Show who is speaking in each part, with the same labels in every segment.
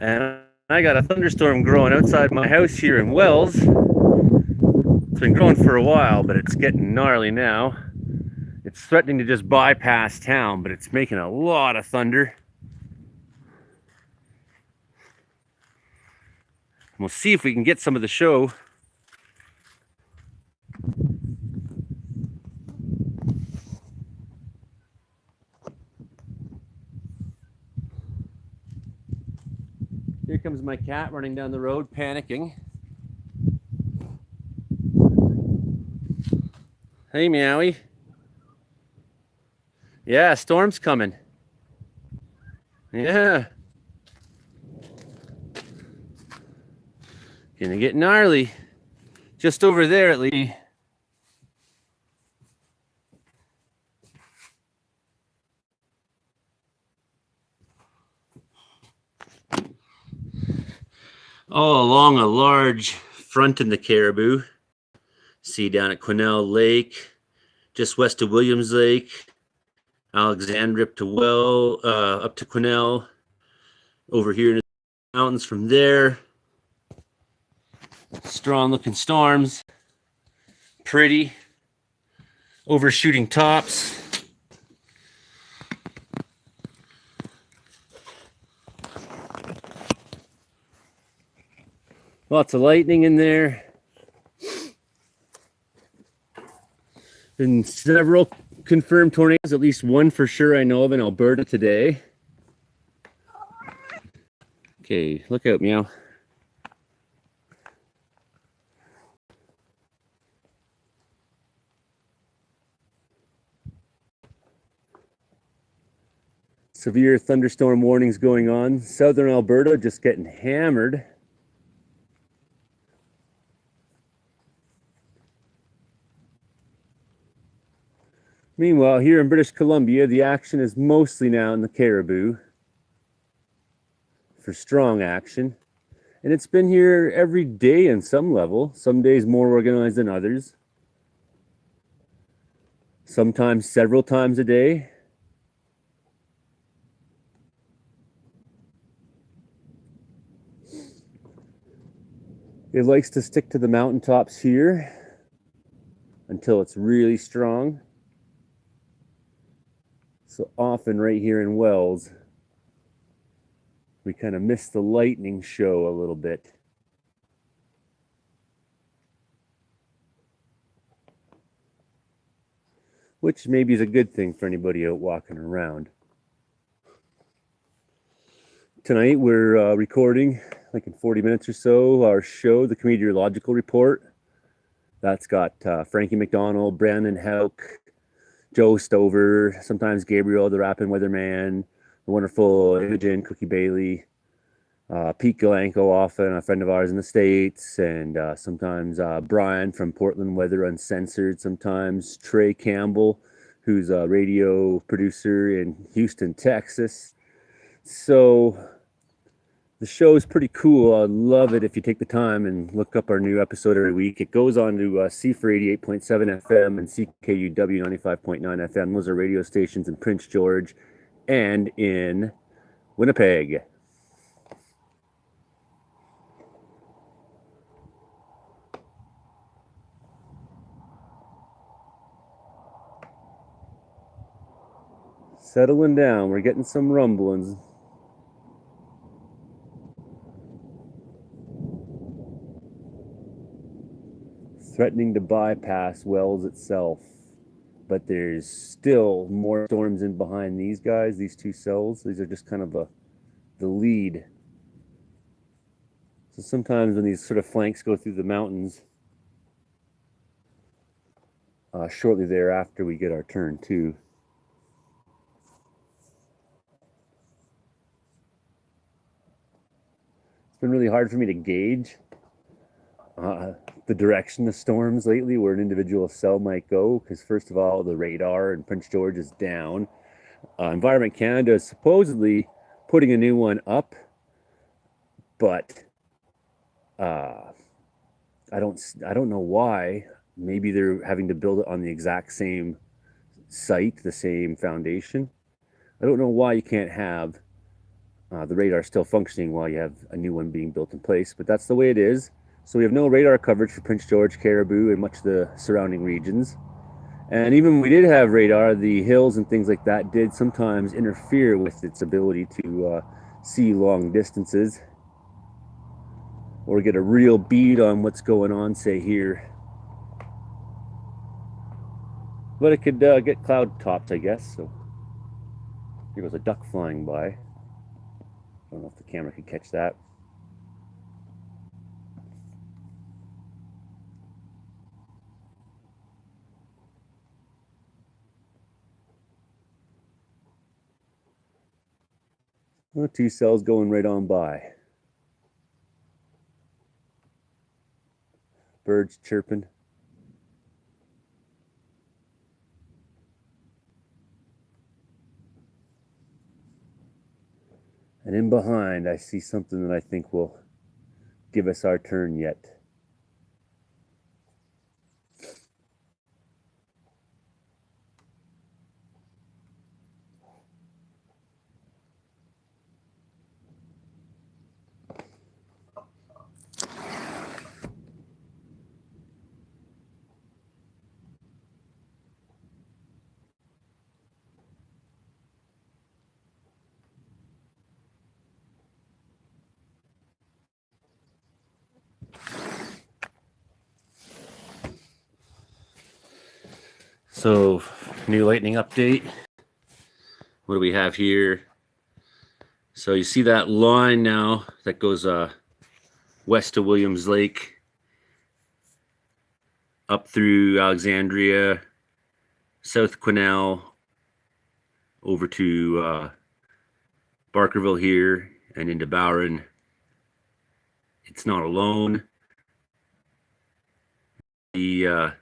Speaker 1: And I got a thunderstorm growing outside my house here in Wells. It's been growing for a while, but it's getting gnarly now. It's threatening to just bypass town, but it's making a lot of thunder. We'll see if we can get some of the show. Here comes my cat running down the road, panicking. Hey, Meowie. Yeah, storm's coming. Yeah. Gonna get gnarly. Just over there, at least. All along a large front in the Caribou. See down at Quesnel Lake, just west of Williams Lake, Alexandria up to Quesnel, over here in the mountains from there. Strong looking storms, pretty, overshooting tops. Lots of lightning in there. Been several confirmed tornadoes, at least one for sure I know of in Alberta today. Okay, look out, Meow. Severe thunderstorm warnings going on. Southern Alberta just getting hammered. Meanwhile, here in British Columbia, the action is mostly now in the Caribou for strong action. And it's been here every day in some level, some days more organized than others. Sometimes several times a day. It likes to stick to the mountaintops here until it's really strong. So often right here in Wells, we kind of miss the lightning show a little bit. Which maybe is a good thing for anybody out walking around. Tonight we're recording, like in 40 minutes or so, our show, the Meteorological Report. That's got Frankie McDonald, Brandon Houck, Joe Stover, sometimes Gabriel, the Rappin' Weatherman, the wonderful Imogen, Cookie Bailey, Pete Galanko, often a friend of ours in the States, and sometimes Brian from Portland Weather Uncensored, sometimes Trey Campbell, who's a radio producer in Houston, Texas. So the show is pretty cool. I'd love it if you take the time and look up our new episode every week. It goes on to CFR 88.7 FM and CKUW 95.9 FM. Those are radio stations in Prince George and in Winnipeg. Settling down. We're getting some rumblings. Threatening to bypass Wells itself, but there's still more storms in behind these guys, these two cells. These are just kind of the lead. So sometimes when these sort of flanks go through the mountains, shortly thereafter we get our turn too. It's been really hard for me to gauge the direction of storms lately, where an individual cell might go, because first of all, the radar in Prince George is down. Environment Canada is supposedly putting a new one up, but I don't know why. Maybe they're having to build it on the exact same site, the same foundation. I don't know why you can't have The radar is still functioning while you have a new one being built in place, but that's the way it is. So we have no radar coverage for Prince George, Caribou, and much of the surrounding regions. And even when we did have radar, the hills and things like that did sometimes interfere with its ability to see long distances or get a real bead on what's going on, say here. But it could get cloud tops, I guess. So here goes a duck flying by. I don't know if the camera could catch that. Well, two cells going right on by. Birds chirping. And in behind, I see something that I think will give us our turn yet. So, new lightning update. What do we have here? So you see that line now that goes west of Williams Lake, up through Alexandria, South Quesnel, over to Barkerville here, and into Bowron. It's not alone. The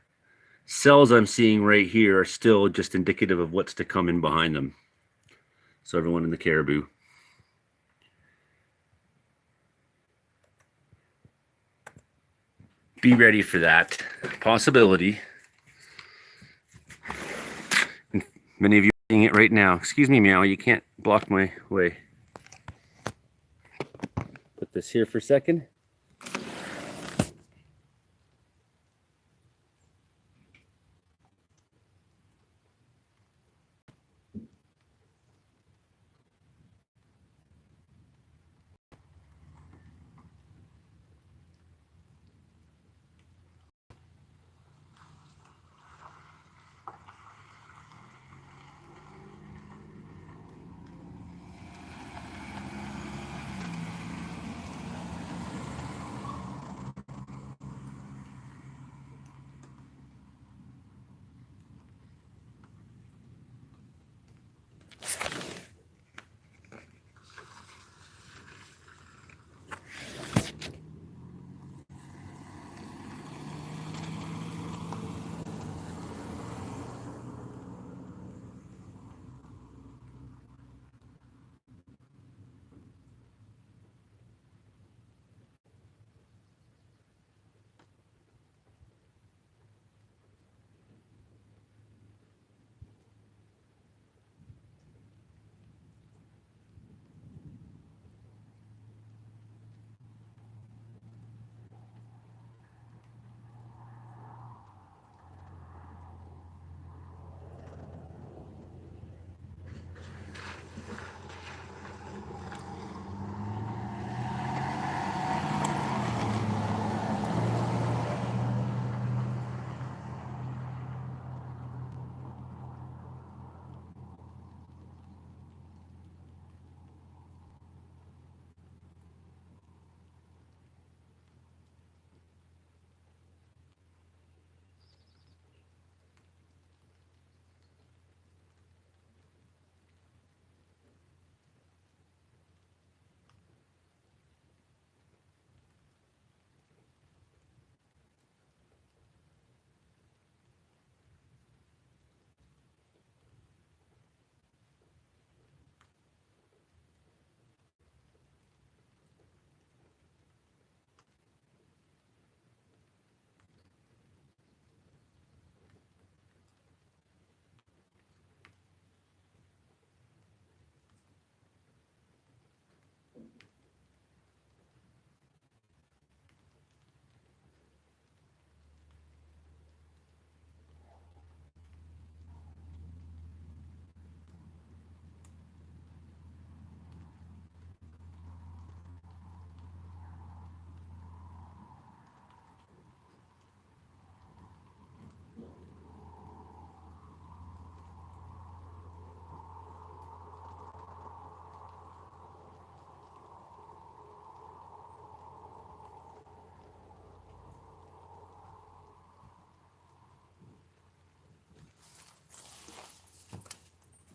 Speaker 1: cells I'm seeing right here are still just indicative of what's to come in behind them. So everyone in the Caribou. Be ready for that possibility. And many of you are seeing it right now. Excuse me, Meow, you can't block my way. Put this here for a second.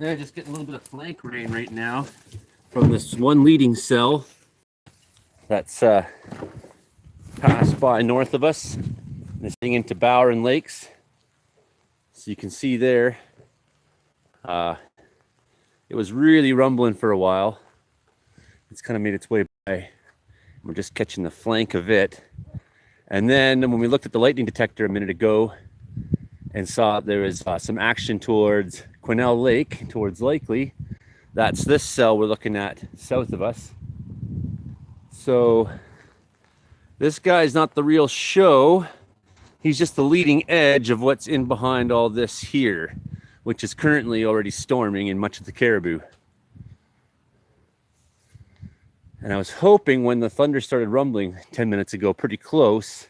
Speaker 1: They're just getting a little bit of flank rain right now from this one leading cell that's passed by north of us. This thing into Bower and Lakes. So you can see there, it was really rumbling for a while. It's kind of made its way by. We're just catching the flank of it. And then when we looked at the lightning detector a minute ago and saw there was some action towards Quesnel Lake, towards Likely, that's this cell we're looking at south of us. So this guy's not the real show. He's just the leading edge of what's in behind all this here, which is currently already storming in much of the Caribou. And I was hoping when the thunder started rumbling 10 minutes ago, pretty close,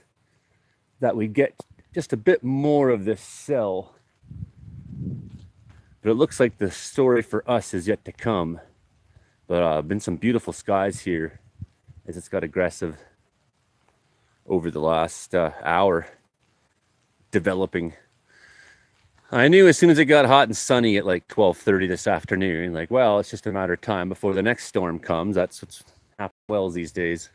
Speaker 1: that we'd get just a bit more of this cell. But it looks like the story for us is yet to come. But been some beautiful skies here as it's got aggressive over the last hour developing. I knew as soon as it got hot and sunny at like 12:30 this afternoon, like, well, it's just a matter of time before the next storm comes. That's what's happening well these days.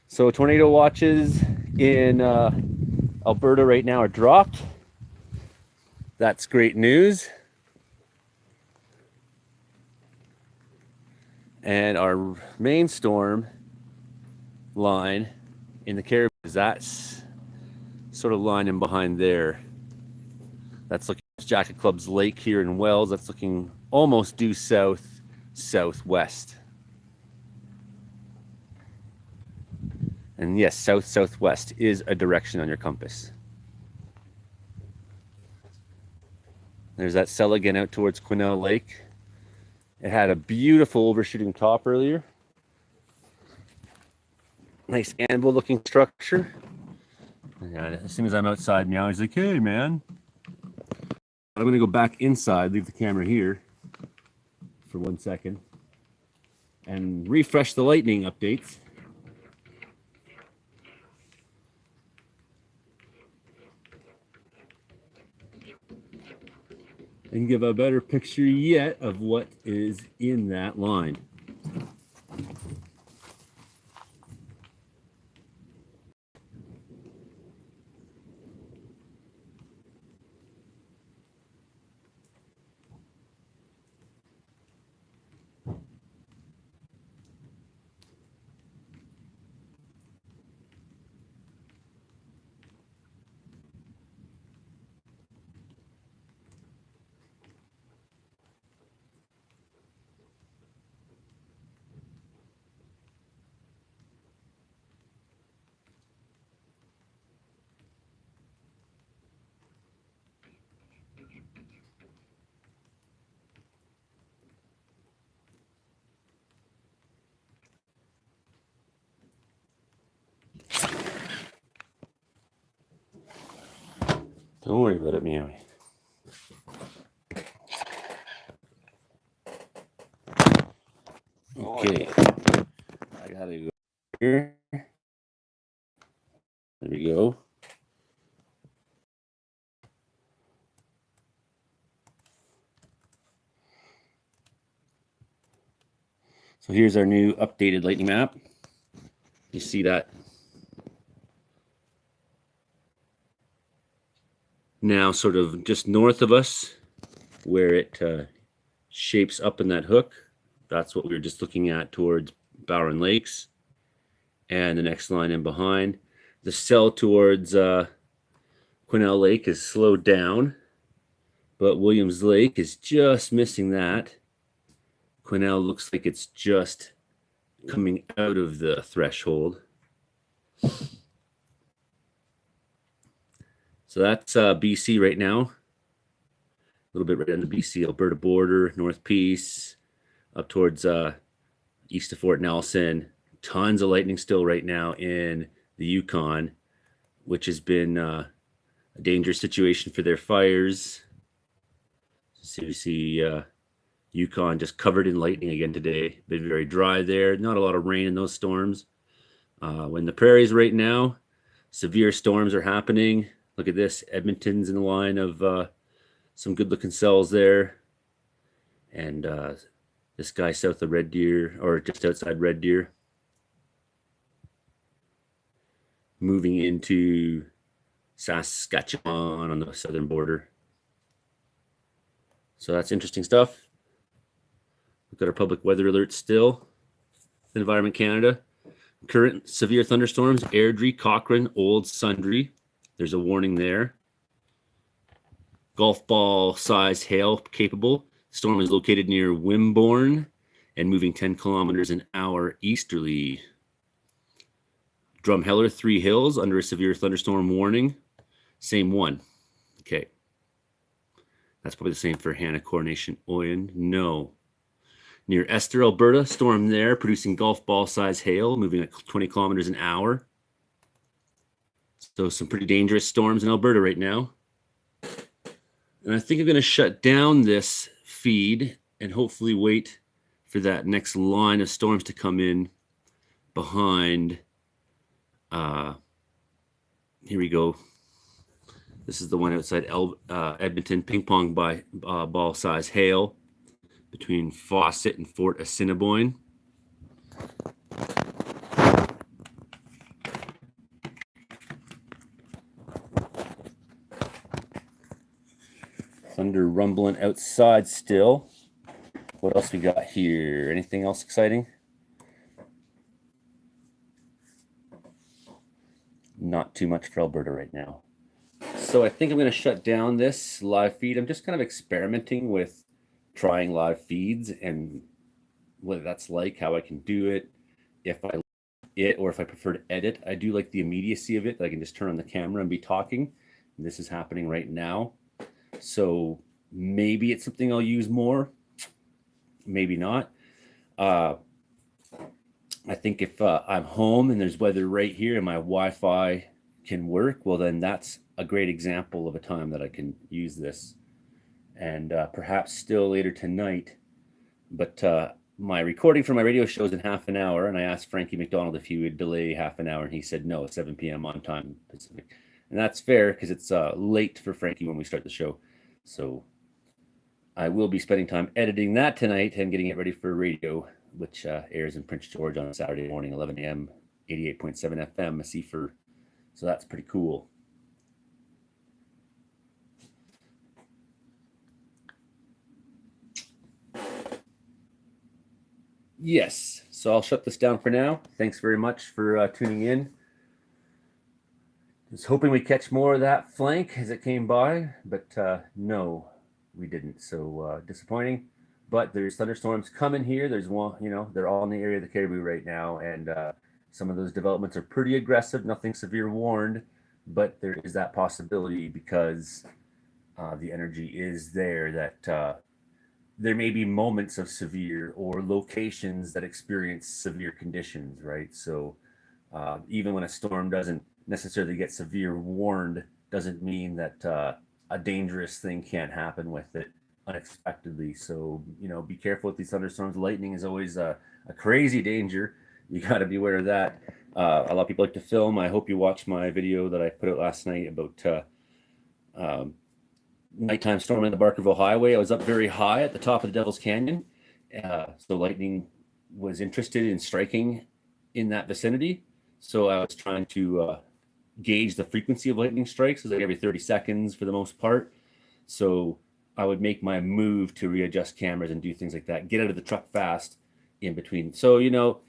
Speaker 1: So tornado watches in Alberta right now are dropped. That's great news. And our main storm line in the Caribou, that's sort of line in behind there. That's looking at Jacket Club's lake here in Wells. That's looking almost due south, southwest. And yes, south, southwest is a direction on your compass. There's that cell again out towards Quesnel Lake. It had a beautiful overshooting top earlier. Nice anvil looking structure. Yeah, as soon as I'm outside meow, he's like, hey man. I'm gonna go back inside, leave the camera here for 1 second and refresh the lightning updates. And give a better picture yet of what is in that line. Don't worry about it, Meowie. Okay, I gotta go here. There we go. So here's our new updated lightning map. You see that now sort of just north of us where it shapes up in that hook. That's what we were just looking at towards Bower and Lakes. And the next line in behind. The cell towards Quesnel Lake is slowed down, but Williams Lake is just missing that. Quesnel looks like it's just coming out of the threshold. So that's BC right now. A little bit right on the BC-Alberta border, North Peace, up towards east of Fort Nelson. Tons of lightning still right now in the Yukon, which has been a dangerous situation for their fires. So you see Yukon just covered in lightning again today. Been very dry there. Not a lot of rain in those storms. When the prairies right now, severe storms are happening. Look at this. Edmonton's in the line of Some good looking cells there. And this guy south of Red Deer, or just outside Red Deer. Moving into Saskatchewan on the southern border. So that's interesting stuff. We've got our public weather alert still. Environment Canada. Current severe thunderstorms, Airdrie, Cochrane, Old, Sundre. There's a warning there. Golf ball size hail capable. Storm is located near Wimborne and moving 10 kilometers an hour easterly. Drumheller, Three Hills, under a severe thunderstorm warning. Same one. Okay. That's probably the same for Hannah, Coronation, Oyen. No. Near Esther, Alberta, storm there, producing golf ball size hail, moving at 20 kilometers an hour. So some pretty dangerous storms in Alberta right now. And I think I'm going to shut down this feed and hopefully wait for that next line of storms to come in behind. Here we go. This is the one outside Edmonton, ping pong by ball size hail between Fawcett and Fort Assiniboine. Thunder rumbling outside still. What else we got here? Anything else exciting? Not too much for Alberta right now. So I think I'm going to shut down this live feed. I'm just kind of experimenting with trying live feeds and what that's like, how I can do it, if I it or if I prefer to edit. I do like the immediacy of it. I can just turn on the camera and be talking. And this is happening right now. So maybe it's something I'll use more, maybe not. I think if I'm home and there's weather right here and my Wi-Fi can work, well, then that's a great example of a time that I can use this. And perhaps still later tonight. But my recording for my radio show is in half an hour, and I asked Frankie McDonald if he would delay half an hour, and he said no, 7 p.m. on time Pacific. And that's fair because it's late for Frankie when we start the show. So I will be spending time editing that tonight and getting it ready for radio, which airs in Prince George on Saturday morning, 11 a.m., 88.7 FM, a CFR. So that's pretty cool. Yes, so I'll shut this down for now. Thanks very much for tuning in. Was hoping we catch more of that flank as it came by, but no, we didn't. So disappointing. But there's thunderstorms coming here. There's one, they're all in the area of the Caribou right now, and some of those developments are pretty aggressive. Nothing severe warned, but there is that possibility because the energy is there that there may be moments of severe or locations that experience severe conditions, right? So even when a storm doesn't necessarily get severe warned, doesn't mean that a dangerous thing can't happen with it unexpectedly. So, be careful with these thunderstorms. Lightning is always a crazy danger. You got to be aware of that. A lot of people like to film. I hope you watched my video that I put out last night about nighttime storm in the Barkerville Highway. I was up very high at the top of the Devil's Canyon. So lightning was interested in striking in that vicinity. So I was trying to gauge the frequency of lightning strikes. It was like every 30 seconds for the most part. So I would make my move to readjust cameras and do things like that. Get out of the truck fast in between. So,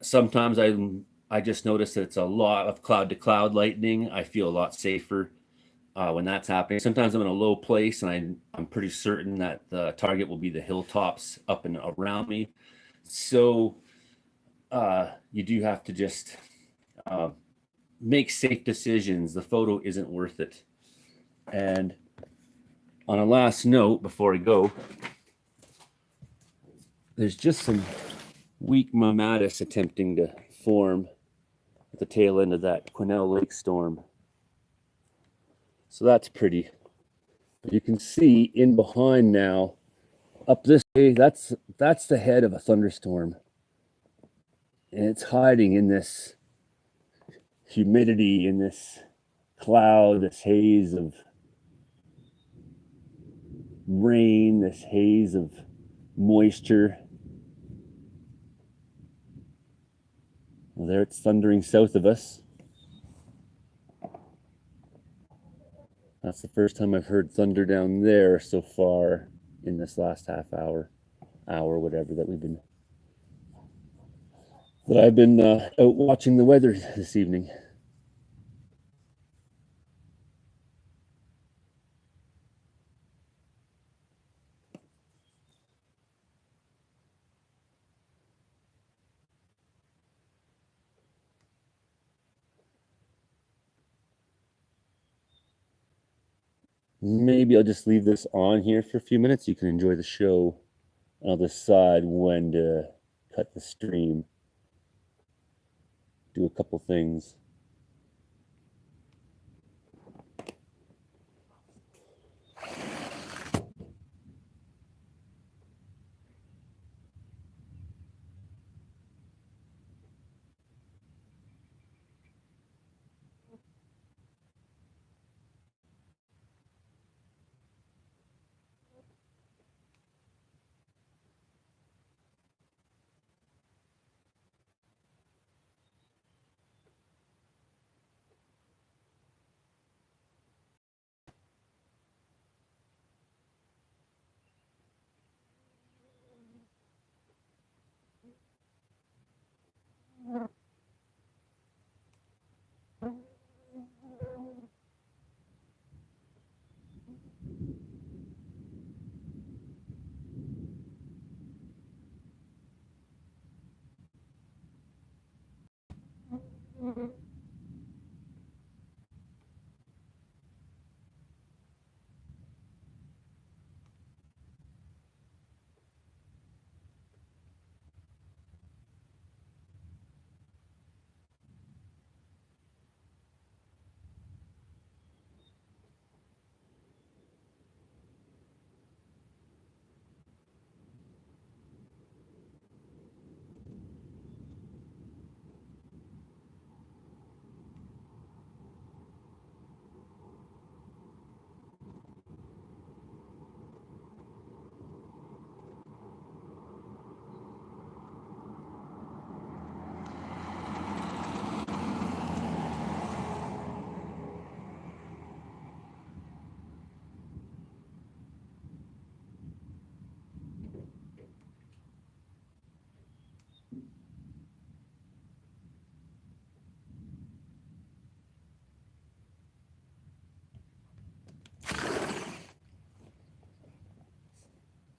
Speaker 1: sometimes I just notice that it's a lot of cloud to cloud lightning. I feel a lot safer when that's happening. Sometimes I'm in a low place and I'm pretty certain that the target will be the hilltops up and around me. So you do have to just make safe decisions. The photo isn't worth it. And on a last note, before I go, there's just some weak mammatus attempting to form at the tail end of that Quesnel Lake storm. So that's pretty. You can see in behind now, up this way, that's the head of a thunderstorm. And it's hiding in this humidity, in this cloud, this haze of rain, this haze of moisture. Well, there it's thundering south of us. That's the first time I've heard thunder down there so far in this last half hour, whatever that I've been out watching the weather this evening. Maybe I'll just leave this on here for a few minutes. You can enjoy the show. I'll decide when to cut the stream. Do a couple things.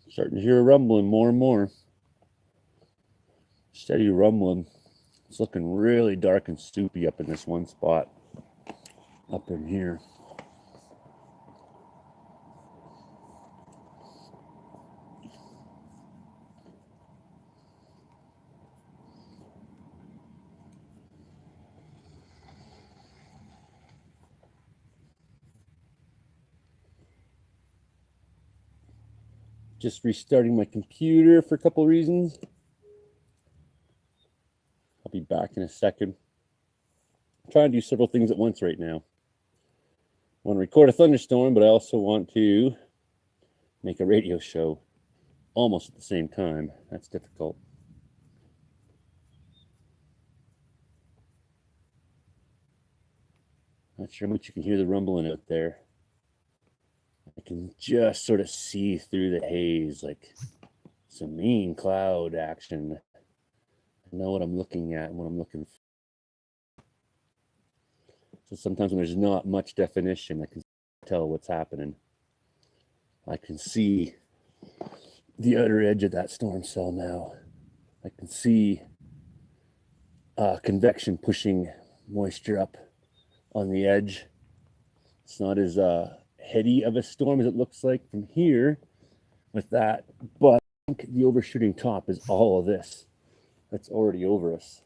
Speaker 1: Starting to hear a rumbling more and more. Steady rumbling. It's looking really dark and soupy up in this one spot up in here. Just restarting my computer for a couple of reasons. I'll be back in a second. I'm trying to do several things at once right now. I want to record a thunderstorm, but I also want to make a radio show almost at the same time. That's difficult. Not sure how much you can hear the rumbling out there. I can just sort of see through the haze, like some mean cloud action. I know what I'm looking at and what I'm looking for. So sometimes when there's not much definition, I can tell what's happening. I can see the outer edge of that storm cell now. I can see convection pushing moisture up on the edge. It's not as heady of a storm as it looks like from here with that, but I think the overshooting top is all of this that's already over us.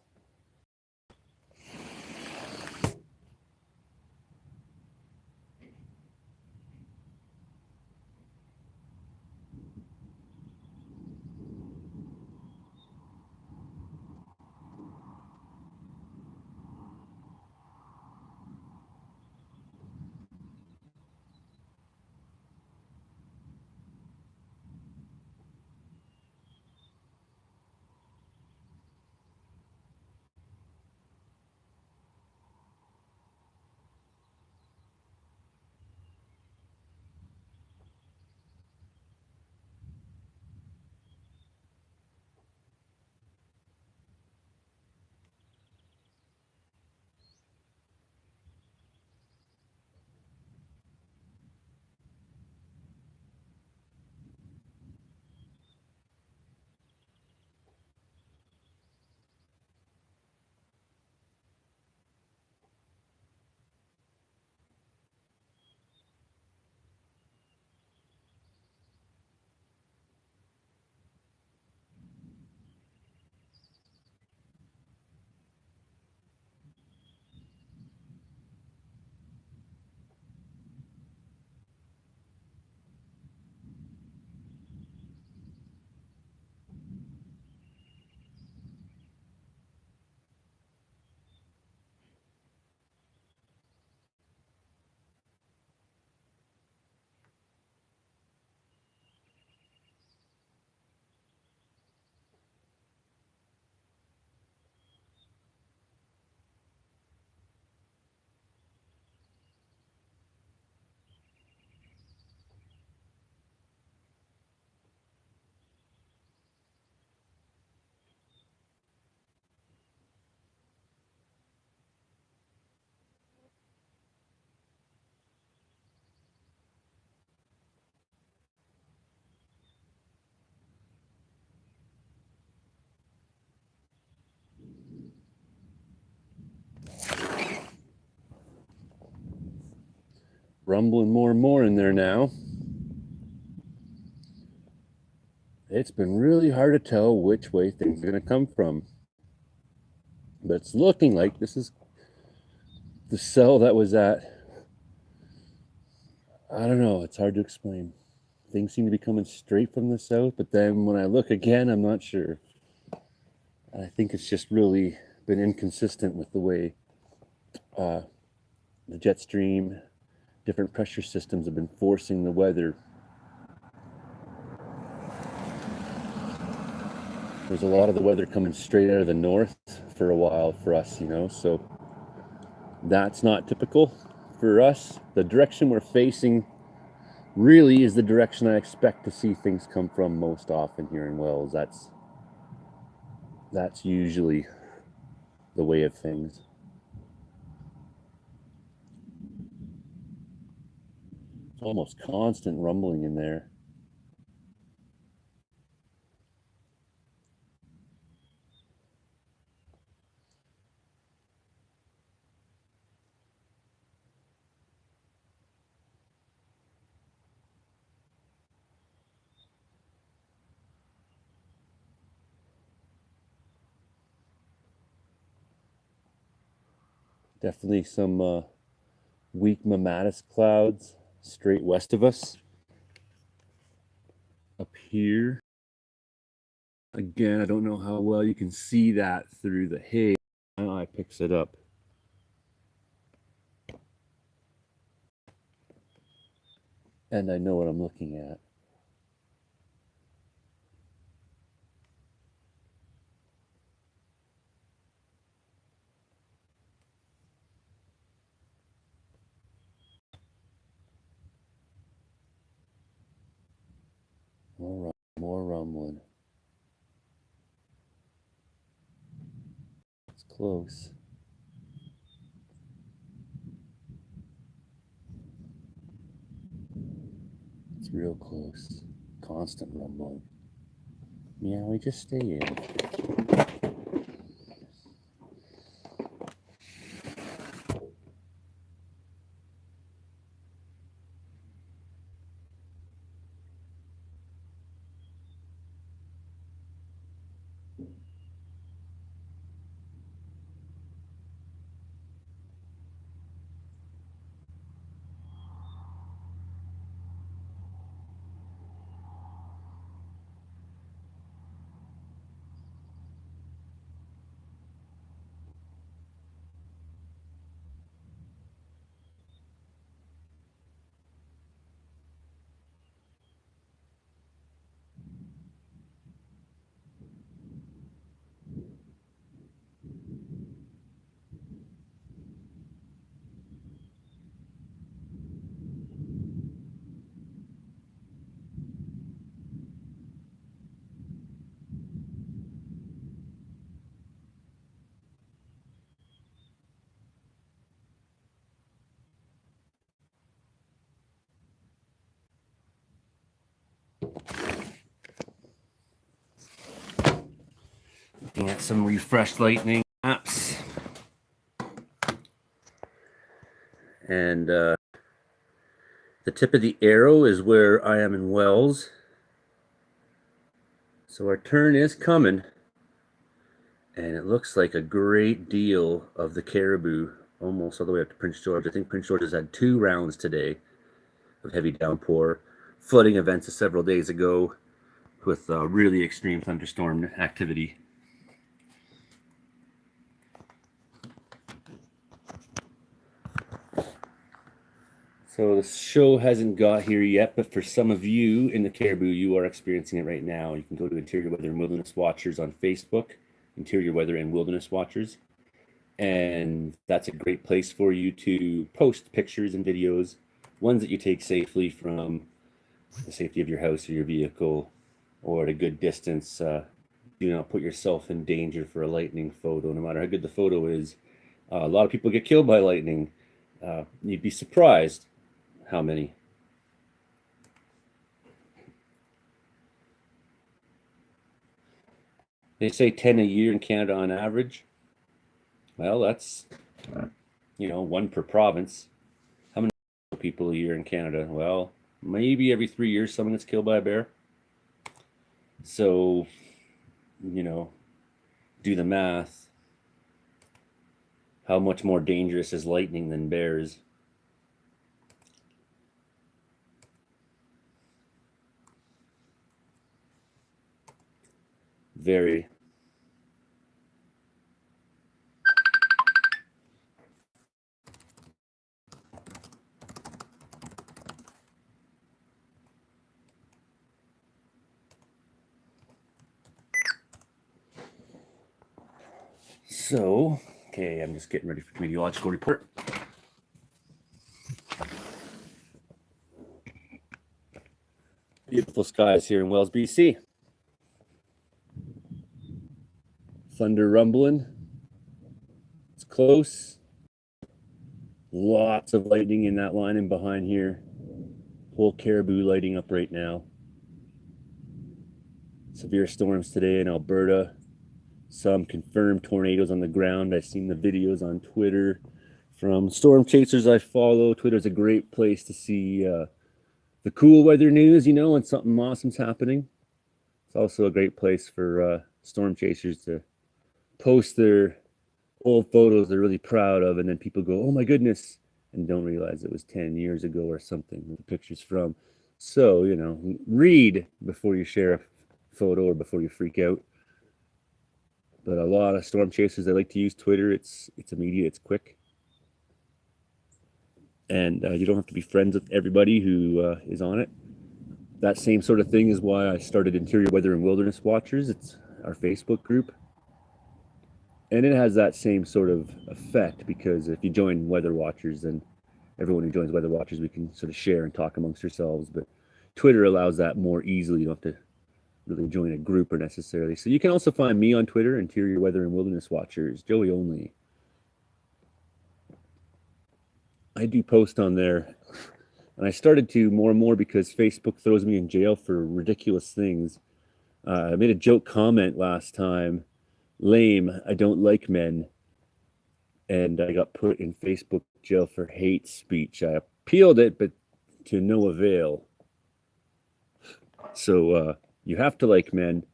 Speaker 1: rumbling more and more in there now. It's been really hard to tell which way things are going to come from. But it's looking like this is the cell that was at, I don't know, it's hard to explain. Things seem to be coming straight from the south, but then when I look again, I'm not sure. I think it's just really been inconsistent with the way the jet stream, different pressure systems have been forcing the weather. There's a lot of the weather coming straight out of the north for a while for us, you know, so that's not typical for us. The direction we're facing really is the direction I expect to see things come from most often here in Wells. That's usually the way of things. It's almost constant rumbling in there. Definitely some weak mammatus clouds straight west of us. Up here. Again, I don't know how well you can see that through the haze. My eye picks it up. And I know what I'm looking at. More rumbling. It's close. It's real close. Constant rumbling. Yeah, we just stay in. Looking at some refreshed lightning apps. And the tip of the arrow is where I am in Wells. So our turn is coming. And it looks like a great deal of the caribou, almost all the way up to Prince George. I think Prince George has had 2 rounds today of heavy downpour. Flooding events several days ago with really extreme thunderstorm activity. So the show hasn't got here yet, but for some of you in the Caribou, you are experiencing it right now. You can go to Interior Weather and Wilderness Watchers on Facebook, Interior Weather and Wilderness Watchers. And that's a great place for you to post pictures and videos, ones that you take safely from the safety of your house or your vehicle, or at a good distance. Do not put yourself in danger for a lightning photo, no matter how good the photo is. A lot of people get killed by lightning. You'd be surprised how many. They say 10 a year in Canada on average. Well, that's, 1 per province. How many people a year in Canada. Well, maybe every 3 years someone gets killed by a bear. So, do the math. How much more dangerous is lightning than bears? Very. So, okay, I'm just getting ready for the meteorological report. Beautiful skies here in Wells, BC. Thunder rumbling. It's close. Lots of lightning in that line and behind here. Whole Caribou lighting up right now. Severe storms today in Alberta. Some confirmed tornadoes on the ground. I've seen the videos on Twitter from storm chasers I follow. Twitter's a great place to see the cool weather news, when something awesome's happening. It's also a great place for storm chasers to post their old photos they're really proud of, and then people go, oh my goodness, and don't realize it was 10 years ago or something the picture's from. So, read before you share a photo or before you freak out. But a lot of storm chasers, they like to use Twitter. It's immediate, it's quick. And you don't have to be friends with everybody who is on it. That same sort of thing is why I started Interior Weather and Wilderness Watchers. It's our Facebook group. And it has that same sort of effect, because if you join Weather Watchers, then everyone who joins Weather Watchers, we can sort of share and talk amongst ourselves. But Twitter allows that more easily. You don't have to really join a group or necessarily. So you can also find me on Twitter, Interior Weather and Wilderness Watchers, Joey Only. I do post on there, and I started to more and more because Facebook throws me in jail for ridiculous things. I made a joke comment last time, lame, I don't like men, and I got put in Facebook jail for hate speech. I appealed it, but to no avail. So you have to like men.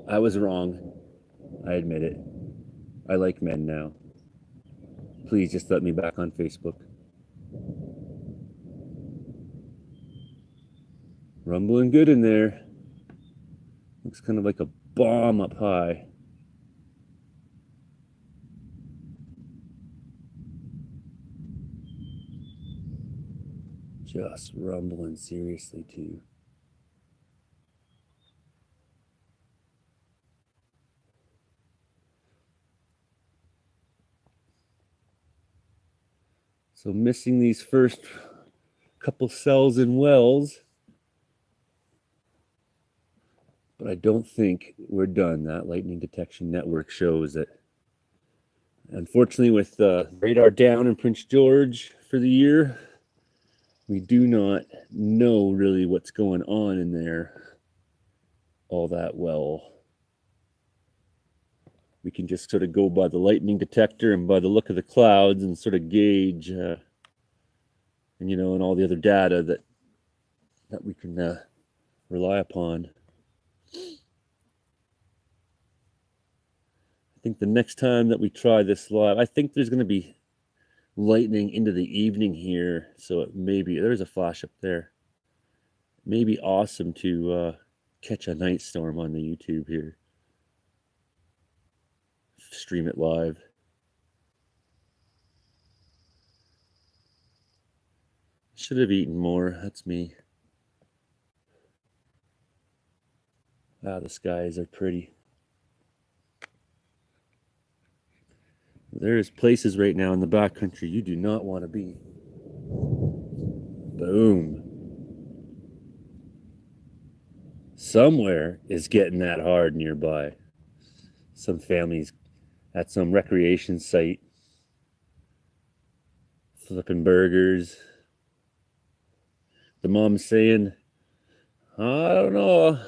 Speaker 1: I was wrong. I admit it. I like men now. Please just let me back on Facebook. Rumbling good in there. Looks kind of like a bomb up high. Just rumbling seriously too. So missing these first couple cells in Wells, but I don't think we're done. That lightning detection network shows that, unfortunately, with radar down in Prince George for the year, we do not know really what's going on in there all that well. We can just sort of go by the lightning detector and by the look of the clouds and sort of gauge, and all the other data that we can rely upon. I think the next time that we try this live, I think there's going to be lightning into the evening here, so it maybe there's a flash up there. Maybe awesome to catch a night storm on the YouTube here. Stream it live. Should have eaten more. That's me. Ah, the skies are pretty. There's places right now in the backcountry you do not want to be. Boom. Somewhere is getting that hard nearby. Some families at some recreation site flipping burgers. The mom's saying, I don't know,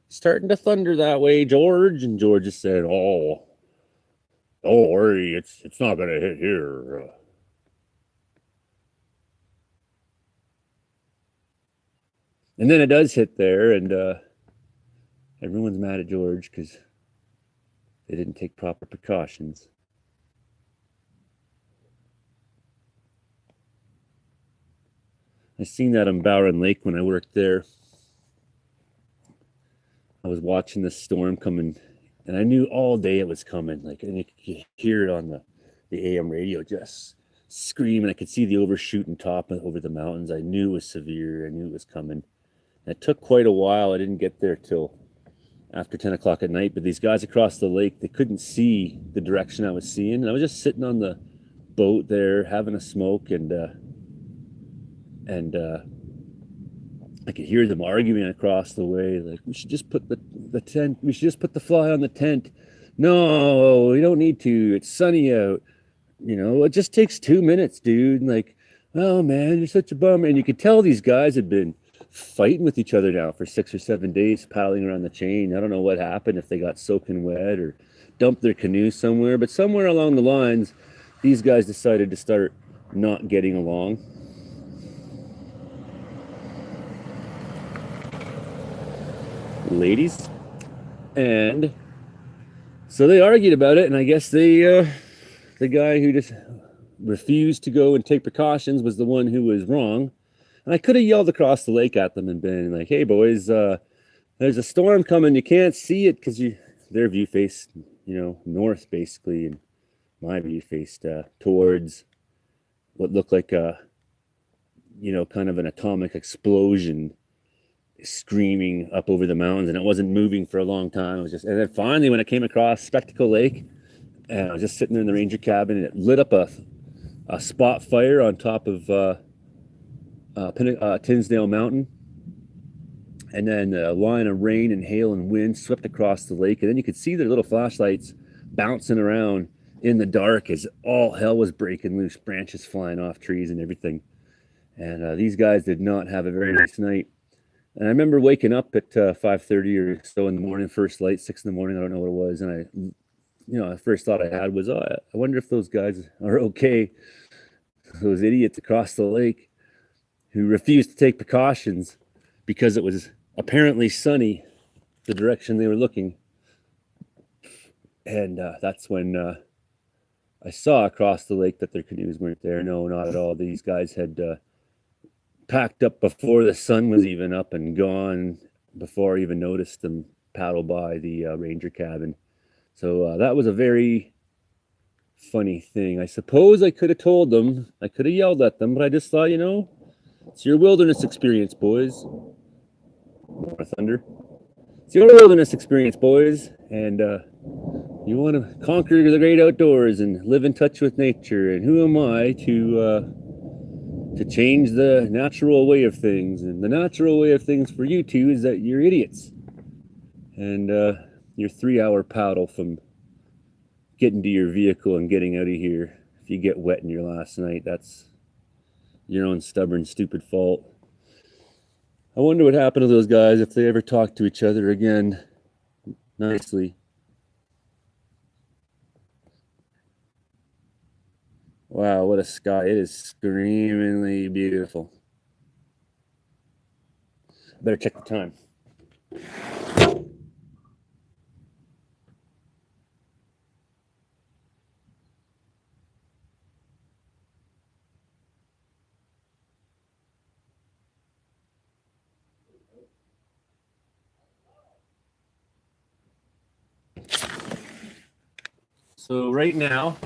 Speaker 1: starting to thunder that way, George. And George just said, oh, don't worry, it's not going to hit here. And then it does hit there, and everyone's mad at George because they didn't take proper precautions. I seen that on Bowen Lake when I worked there. I was watching the storm coming, and I knew all day it was coming. Like, and you could hear it on the AM radio just scream, and I could see the overshooting top over the mountains. I knew it was severe. I knew it was coming. And it took quite a while. I didn't get there till after 10 o'clock at night, but these guys across the lake, they couldn't see the direction I was seeing. And I was just sitting on the boat there having a smoke, and I could hear them arguing across the way, like, we should just put the tent, we should just put the fly on the tent. No, we don't need to. It's sunny out. You know, it just takes 2 minutes, dude. And like, oh man, you're such a bummer. And you could tell these guys had been fighting with each other now for 6 or 7 days, paddling around the chain. I don't know what happened, if they got soaking wet or dumped their canoe somewhere, but somewhere along the lines, these guys decided to start not getting along. Ladies. And so they argued about it, and I guess the guy who just refused to go and take precautions was the one who was wrong. And I could have yelled across the lake at them and been like, hey boys, there's a storm coming. You can't see it because their view faced, north basically, and my view faced towards what looked like a, kind of an atomic explosion screaming up over the mountains, and it wasn't moving for a long time. It was just, and then finally when I came across Spectacle Lake, and I was just sitting there in the ranger cabin, and it lit up a spot fire on top of Tinsdale Mountain, and then a line of rain and hail and wind swept across the lake, and then you could see their little flashlights bouncing around in the dark as all hell was breaking loose, branches flying off trees and everything. And these guys did not have a very nice night. And I remember waking up at 5:30 or so in the morning, first light, 6 in the morning, I don't know what it was, and the first thought I had was, I wonder if those guys are okay, those idiots across the lake who refused to take precautions because it was apparently sunny the direction they were looking. And that's when I saw across the lake that their canoes weren't there. No, not at all. These guys had packed up before the sun was even up and gone, before I even noticed them paddle by the ranger cabin. So that was a very funny thing. I suppose I could have told them, I could have yelled at them, but I just thought, it's your wilderness experience, boys. More thunder. It's your wilderness experience, boys, and you want to conquer the great outdoors and live in touch with nature. And who am I to change the natural way of things? And the natural way of things for you two is that you're idiots. And your 3-hour paddle from getting to your vehicle and getting out of here, if you get wet in your last night, that's your own stubborn, stupid fault. I wonder what happened to those guys, if they ever talk to each other again nicely. Wow, what a sky. It is screamingly beautiful. Better check the time. So right now,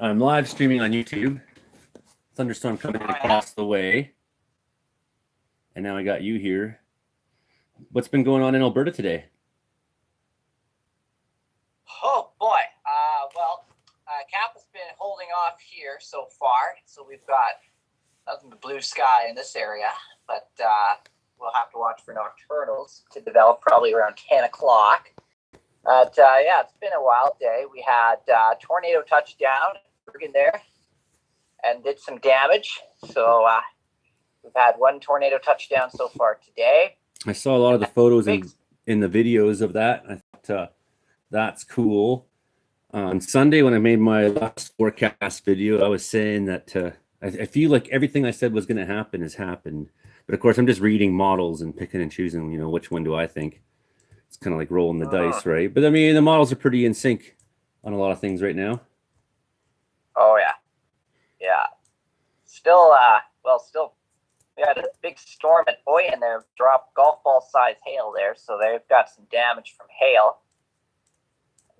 Speaker 1: I'm live streaming on YouTube. Thunderstorm coming across the way. And now I got you here. What's been going on in Alberta today?
Speaker 2: Oh boy. Cap has been holding off here so far. So we've got nothing but blue sky in this area. But we'll have to watch for nocturnals to develop probably around 10 o'clock. But it's been a wild day. We had tornado touchdown in there and did some damage. So we've had one tornado touchdown so far today.
Speaker 1: I saw a lot of the photos in the videos of that. I thought that's cool. On Sunday, when I made my last forecast video, I was saying that I feel like everything I said was going to happen has happened. But of course, I'm just reading models and picking and choosing, which one do I think. It's kind of like rolling the dice, right? But I mean, the models are pretty in sync on a lot of things right now.
Speaker 2: Oh, yeah. Yeah. Still, we had a big storm at Oyen there, dropped golf ball size hail there. So they've got some damage from hail.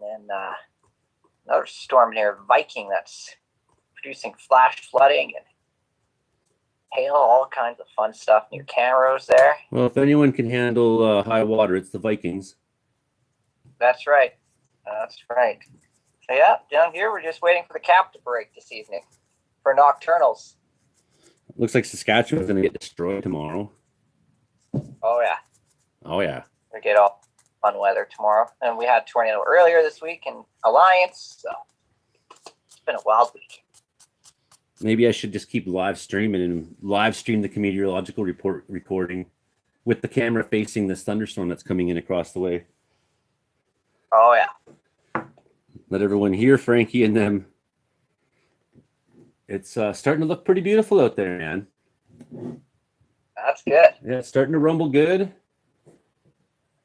Speaker 2: And then another storm near Viking that's producing flash flooding and hail, all kinds of fun stuff near Camrose there.
Speaker 1: Well, if anyone can handle high water, it's the Vikings.
Speaker 2: That's right. That's right. So yeah, down here we're just waiting for the cap to break this evening for nocturnals.
Speaker 1: Looks like Saskatchewan's going to get destroyed tomorrow.
Speaker 2: Oh yeah.
Speaker 1: Oh yeah.
Speaker 2: We get all fun weather tomorrow, and we had tornado earlier this week in Alliance. So it's been a wild week.
Speaker 1: Maybe I should just keep live streaming and live stream the meteorological report recording with the camera facing this thunderstorm that's coming in across the way.
Speaker 2: Oh, yeah.
Speaker 1: Let everyone hear Frankie and them. It's starting to look pretty beautiful out there, man.
Speaker 2: That's good.
Speaker 1: Yeah, it's starting to rumble good.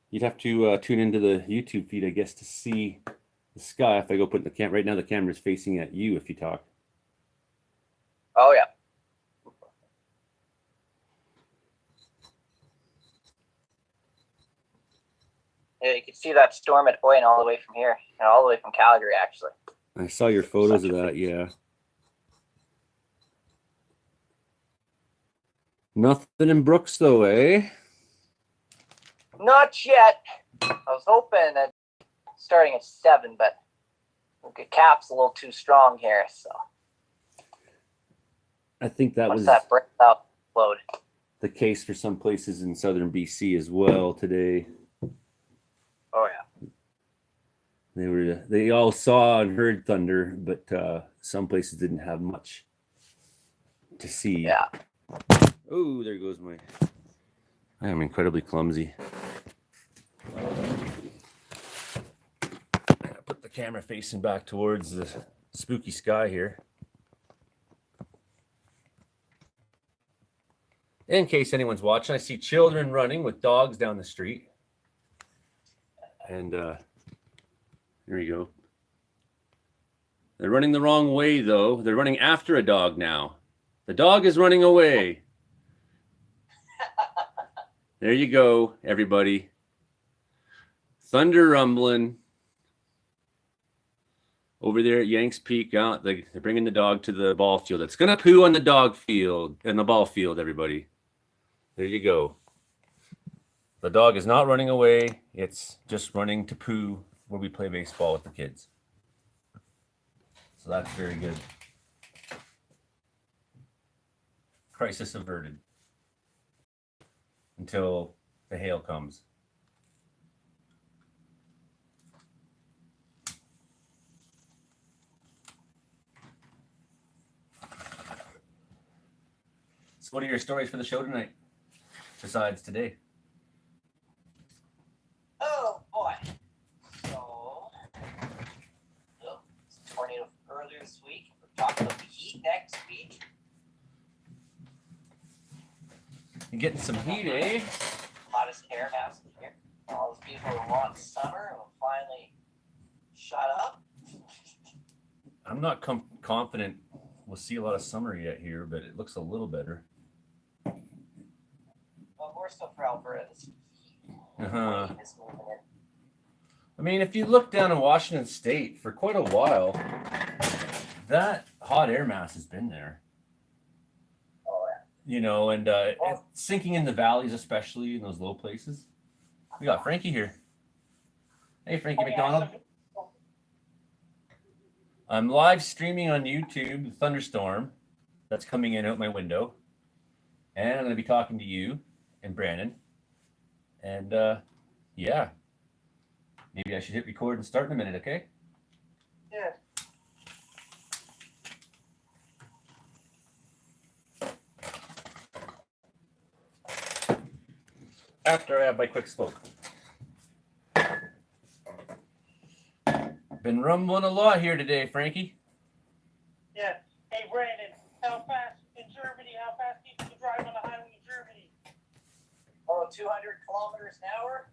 Speaker 1: You'd have to tune into the YouTube feed, I guess, to see the sky. If I go put the camera, right now the camera's facing at you if you talk.
Speaker 2: Oh, yeah. Yeah, you can see that storm at Oyen all the way from here, and all the way from Calgary, actually.
Speaker 1: I saw your photos of that, yeah. Nothing in Brooks, though, eh?
Speaker 2: Not yet. I was hoping that starting at 7, but the cap's a little too strong here, so.
Speaker 1: I think that was
Speaker 2: that breaks out load.
Speaker 1: The case for some places in southern BC as well today.
Speaker 2: Oh yeah.
Speaker 1: They all saw and heard thunder, but some places didn't have much to see.
Speaker 2: Yeah.
Speaker 1: Oh, there goes my. I am incredibly clumsy. Put the camera facing back towards the spooky sky here. In case anyone's watching, I see children running with dogs down the street. And here we go. They're running the wrong way, though. They're running after a dog now. The dog is running away. There you go, everybody. Thunder rumbling. Over there at Yanks Peak, they're bringing the dog to the ball field. It's going to poo on the dog field and the ball field, everybody. There you go. The dog is not running away. It's just running to poo where we play baseball with the kids. So that's very good. Crisis averted until the hail comes. So what are your stories for the show tonight, besides today?
Speaker 2: Oh boy. So, tornado earlier this week. We're talking about the heat next week.
Speaker 1: You're getting some heat, eh?
Speaker 2: Hottest air mass here. All those people who want summer will finally shut up.
Speaker 1: I'm not confident we'll see a lot of summer yet here, but it looks a little better.
Speaker 2: Well, more so for Alberta.
Speaker 1: Uh-huh. I mean, if you look down in Washington State for quite a while, that hot air mass has been there.
Speaker 2: Oh, yeah.
Speaker 1: You know, and it's sinking in the valleys, especially in those low places. We got Frankie here. Hey, Frankie McDonald. I'm live streaming on YouTube, the Thunderstorm that's coming in out my window. And I'm going to be talking to you and Brandon. And yeah, maybe I should hit record and start in a minute, okay?
Speaker 2: Yeah.
Speaker 1: After I have my quick smoke. Been rumbling a lot here today, Frankie.
Speaker 3: Yeah. Hey, Brandon, how fast in Germany? How fast people can drive on the highway in Germany?
Speaker 2: about 200 kilometers an hour.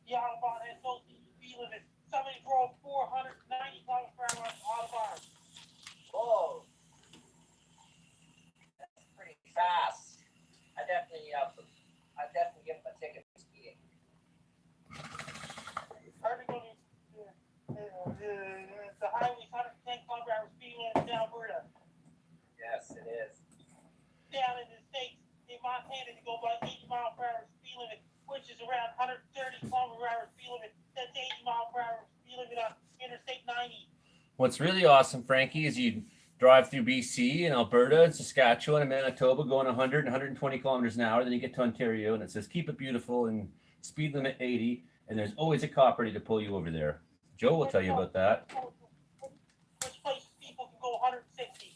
Speaker 3: Yeah, Autobahn has no speed limit. Somebody drove 490 kilometers per hour on Autobahn.
Speaker 2: Whoa. That's pretty fast. I'd definitely give him a ticket for speeding.
Speaker 3: Hardly going to the highway's 110 kilometer per hour speed limit in Alberta.
Speaker 2: Yes, it is.
Speaker 3: Down in the States, in Montana, they go by 80 mile per hour speed limit, which is around 130 kilometer per hour speed limit. That's 80 mile per hour speed limit on Interstate 90.
Speaker 1: What's really awesome, Frankie, is you drive through BC and Alberta and Saskatchewan and Manitoba going 100 and 120 kilometers an hour. Then you get to Ontario and it says keep it beautiful and speed limit 80. And there's always a cop ready to pull you over there. Joe will tell you about that.
Speaker 3: Which places people can go 160.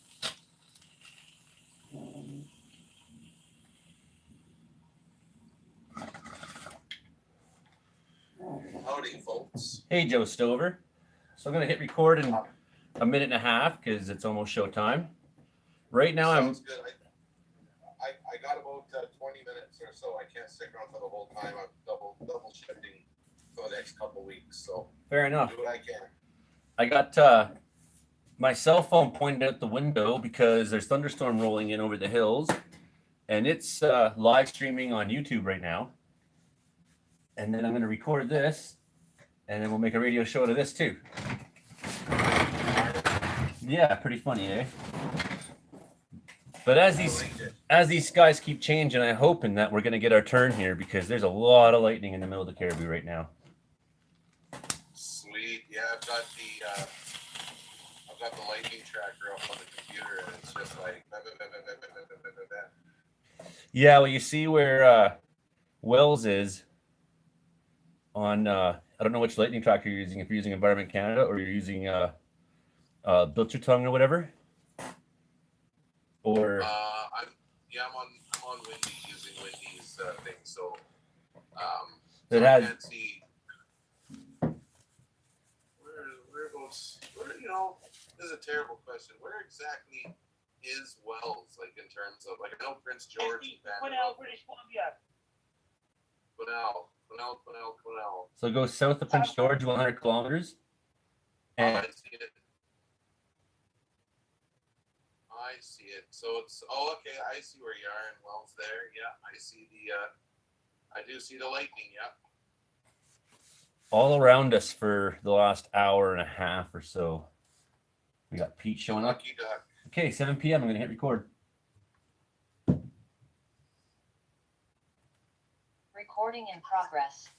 Speaker 4: Howdy, folks.
Speaker 1: Hey, Joe Stover. So I'm going to hit record in a minute and a half because it's almost showtime. Right now,
Speaker 4: Sounds good. I got about 20 minutes or so. I can't stick around for the whole time. I'm double shifting for the next couple weeks. So
Speaker 1: fair enough.
Speaker 4: do what I can.
Speaker 1: I got my cell phone pointed out the window because there's thunderstorm rolling in over the hills, and it's live streaming on YouTube right now. And then I'm going to record this, and then we'll make a radio show out of this too. Yeah, pretty funny, eh? But as these skies keep changing, I'm hoping that we're going to get our turn here because there's a lot of lightning in the middle of the Caribou right now.
Speaker 4: Sweet. Yeah, I've got the lightning tracker up on the computer, and it's just like.
Speaker 1: Yeah, well, you see where Wells is on. I don't know which lightning tracker you're using. If you're using Environment Canada or you're using Bilchertongue or whatever. Or
Speaker 4: I'm on Windy using Windy's thing, so
Speaker 1: it
Speaker 4: so
Speaker 1: has.
Speaker 4: I can't see where you know, this is a terrible question. Where exactly is Wells, like in terms of, like, I know Prince George and
Speaker 3: Quinnell, British Columbia.
Speaker 4: Quinnell.
Speaker 1: So go south of Prince George, 100 kilometers. And
Speaker 4: I see it. I see it. So it's okay. I see where you are in Wells there. Yeah, I see I do see the lightning. Yeah.
Speaker 1: all around us for the last hour and a half or so. We got Pete showing up.
Speaker 4: Lucky duck.
Speaker 1: Okay, 7 p.m. I'm going to hit record.
Speaker 5: Recording in progress.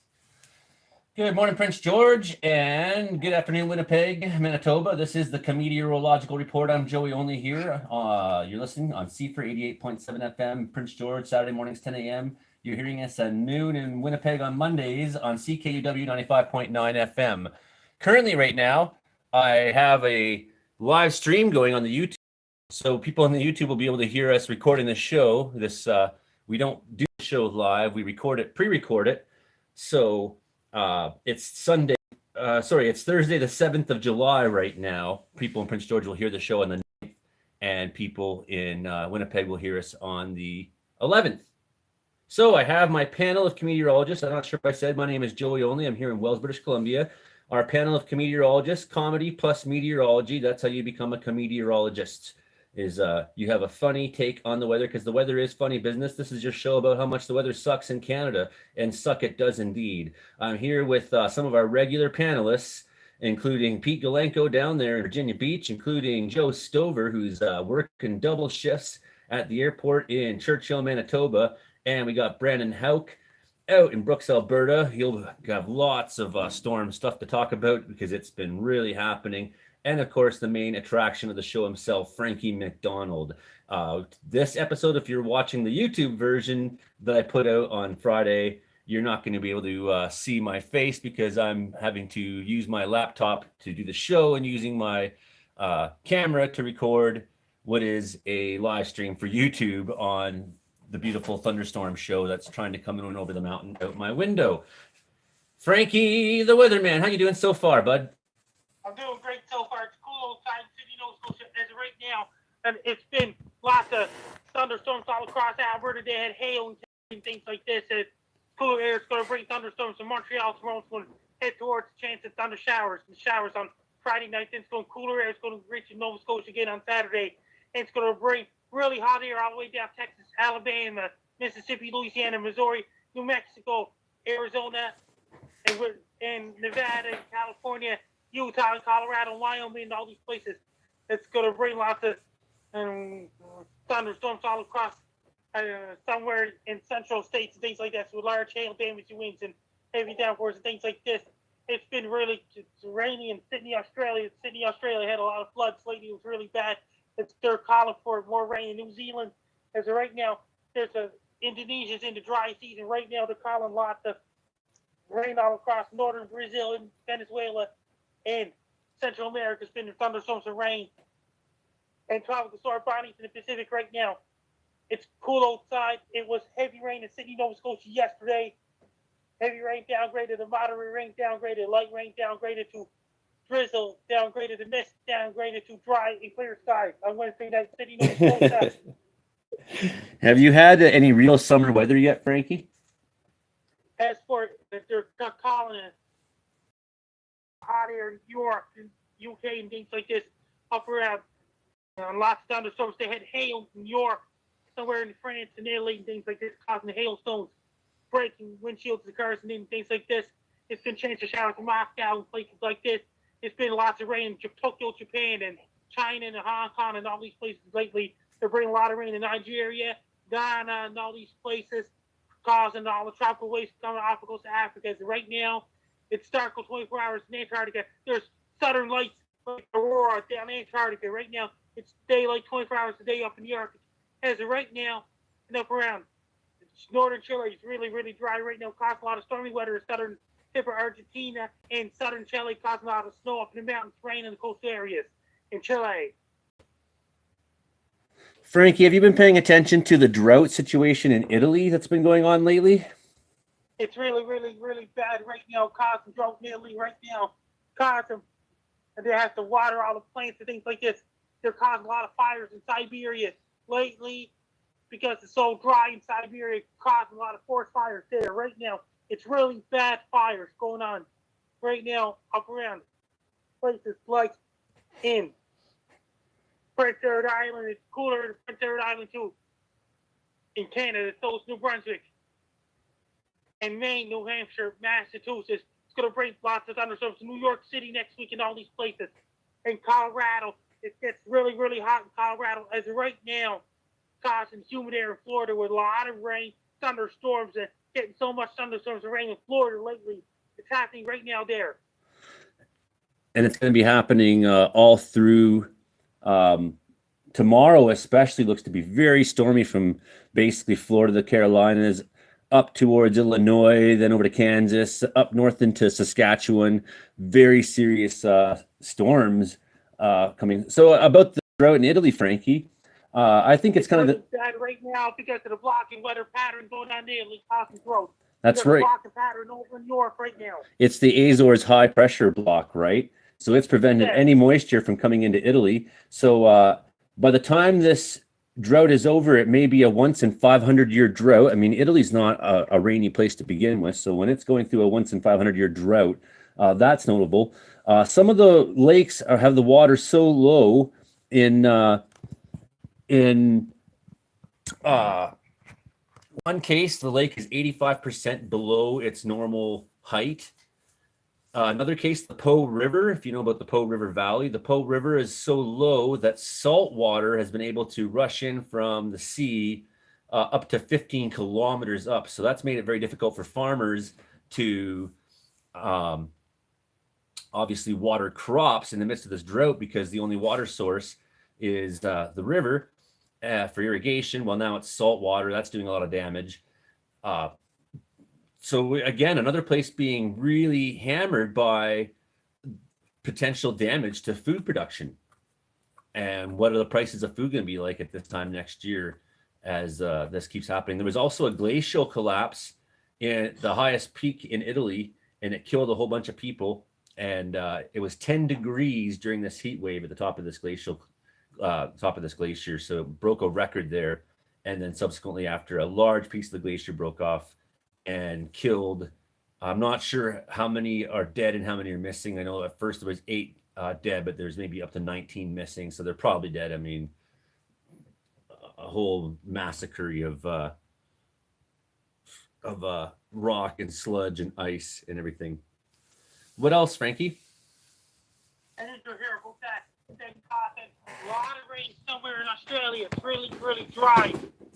Speaker 1: Good morning, Prince George, and good afternoon, Winnipeg, Manitoba. This is the Meteorological Report. I'm Joey Only here. You're listening on C4 88.7 FM, Prince George, Saturday mornings, 10 a.m. You're hearing us at noon in Winnipeg on Mondays on CKUW 95.9 FM. Currently, right now, I have a live stream going on the YouTube, so people on the YouTube will be able to hear us recording this show. We don't do the show live; we record it, pre-record it. So it's Thursday, the 7th of July right now. People in Prince George will hear the show on the 9th, and people in Winnipeg will hear us on the 11th. So I have my panel of meteorologists. I'm not sure if I said my name is Joey Only. I'm here in Wells, British Columbia. Our panel of meteorologists, comedy plus meteorology. That's how you become a meteorologist. Is you have a funny take on the weather, because the weather is funny business. This is your show about how much the weather sucks in Canada, and suck it does indeed. I'm here with some of our regular panelists, including Pete Galenko down there in Virginia Beach, including Joe Stover, who's working double shifts at the airport in Churchill, Manitoba, and we got Brandon Hauk out in Brooks, Alberta. He'll have lots of storm stuff to talk about because it's been really happening. And of course, the main attraction of the show himself, Frankie McDonald. This episode, if you're watching the YouTube version that I put out on Friday, you're not going to be able to see my face because I'm having to use my laptop to do the show and using my camera to record what is a live stream for YouTube on the beautiful Thunderstorm show that's trying to come in over the mountain out my window. Frankie, the weatherman, how you doing so far, bud?
Speaker 3: I'm doing great so far. It's cool outside in City, Nova Scotia as of right now. And it's been lots of thunderstorms all across Alberta. They had hail and and things like this. Cooler air is going to bring thunderstorms in Montreal. Tomorrow's going to head towards the chance of thunder showers. The showers on Friday night. Then it's going cooler air is going to reach Nova Scotia again on Saturday. And it's going to bring really hot air all the way down Texas, Alabama, Mississippi, Louisiana, Missouri, New Mexico, Arizona, and Nevada, and California, Utah, Colorado, Wyoming, and all these places. It's going to bring lots of thunderstorms all across somewhere in central states and things like that. So large hail damage and winds and heavy downpours and things like this. It's been really rainy in Sydney, Australia. Sydney, Australia had a lot of floods lately. It was really bad. They're calling for more rain in New Zealand. As of right now, Indonesia's in the dry season. Right now, they're calling lots of rain all across northern Brazil and Venezuela and Central America. It's been thunderstorms and rain. And tropical storm Bonnie's in the Pacific right now. It's cool outside. It was heavy rain in Sydney, Nova Scotia yesterday. Heavy rain downgraded to moderate rain, downgraded light rain, downgraded to drizzle, downgraded to mist, downgraded to dry and clear skies on Wednesday night, Sydney, Nova Scotia.
Speaker 1: Have you had any real summer weather yet, Frankie?
Speaker 3: As for they're calling it hot air in Europe and UK and things like this, up around lots of thunderstorms. They had hail in Europe, somewhere in France and Italy and things like this, causing hailstones, breaking windshields of cars and things like this. It's been changed to showers in Moscow and places like this. It's been lots of rain in Tokyo, Japan, and China and Hong Kong and all these places lately. They're bringing a lot of rain in Nigeria, Ghana, and all these places, causing all the tropical waves coming off the coast of Africa. As right now, it's dark for 24 hours in Antarctica. There's southern lights like aurora down Antarctica. Right now, it's daylight 24 hours a day up in the Arctic. As of right now, and up around northern Chile, it's really, really dry right now, causing a lot of stormy weather in southern tip of Argentina and southern Chile, causing a lot of snow up in the mountains, rain in the coastal areas in Chile.
Speaker 1: Frankie, have you been paying attention to the drought situation in Italy that's been going on lately?
Speaker 3: It's really, really, really bad right now, causing drought in Italy right now, causing, and they have to water all the plants and things like this. They're causing a lot of fires in Siberia lately because it's so dry in Siberia, causing a lot of forest fires there. Right now, it's really bad fires going on right now up around places like in Prince Edward Island. It's cooler in Prince Edward Island too. In Canada, so is New Brunswick. And Maine, New Hampshire, Massachusetts. It's going to bring lots of thunderstorms to New York City next week and all these places. In Colorado, it gets really, really hot in Colorado as of right now, causing humid air in Florida with a lot of rain, thunderstorms, and getting so much thunderstorms and rain in Florida lately. It's happening right now there.
Speaker 1: And it's going to be happening all through tomorrow, especially looks to be very stormy from basically Florida, the Carolinas, up towards Illinois, then over to Kansas, up north into Saskatchewan. Very serious storms coming. So about the drought in Italy, Frankie, I think it's kind of
Speaker 3: bad right now because of the blocking weather pattern going on in Italy, causing growth.
Speaker 1: That's right.
Speaker 3: Blocking pattern over in Europe right now.
Speaker 1: It's the Azores high pressure block, right? So it's prevented any moisture from coming into Italy. So by the time this drought is over, it may be a once in 500 year drought. I mean, Italy's not a rainy place to begin with. So when it's going through a once in 500 year drought, that's notable. Some of the lakes have the water so low in one case, the lake is 85% below its normal height. Another case, the Po River, if you know about the Po River Valley, the Po River is so low that salt water has been able to rush in from the sea up to 15 kilometers up. So that's made it very difficult for farmers to obviously water crops in the midst of this drought because the only water source is the river for irrigation. Well, now it's salt water. That's doing a lot of damage. So again, another place being really hammered by potential damage to food production. And what are the prices of food going to be like at this time next year as this keeps happening? There was also a glacial collapse in the highest peak in Italy, and it killed a whole bunch of people. And it was 10 degrees during this heat wave at the top of this glacier. So it broke a record there. and then subsequently after a large piece of the glacier broke off and killed. I'm not sure how many are dead and how many are missing. I know at first there was 8 dead, but there's maybe up to 19 missing, so they're probably dead. I mean, a whole massacre of rock and sludge and ice and everything. What else, Frankie?
Speaker 3: And then to hear about that causing a lot of rain somewhere in Australia. It's really, really dry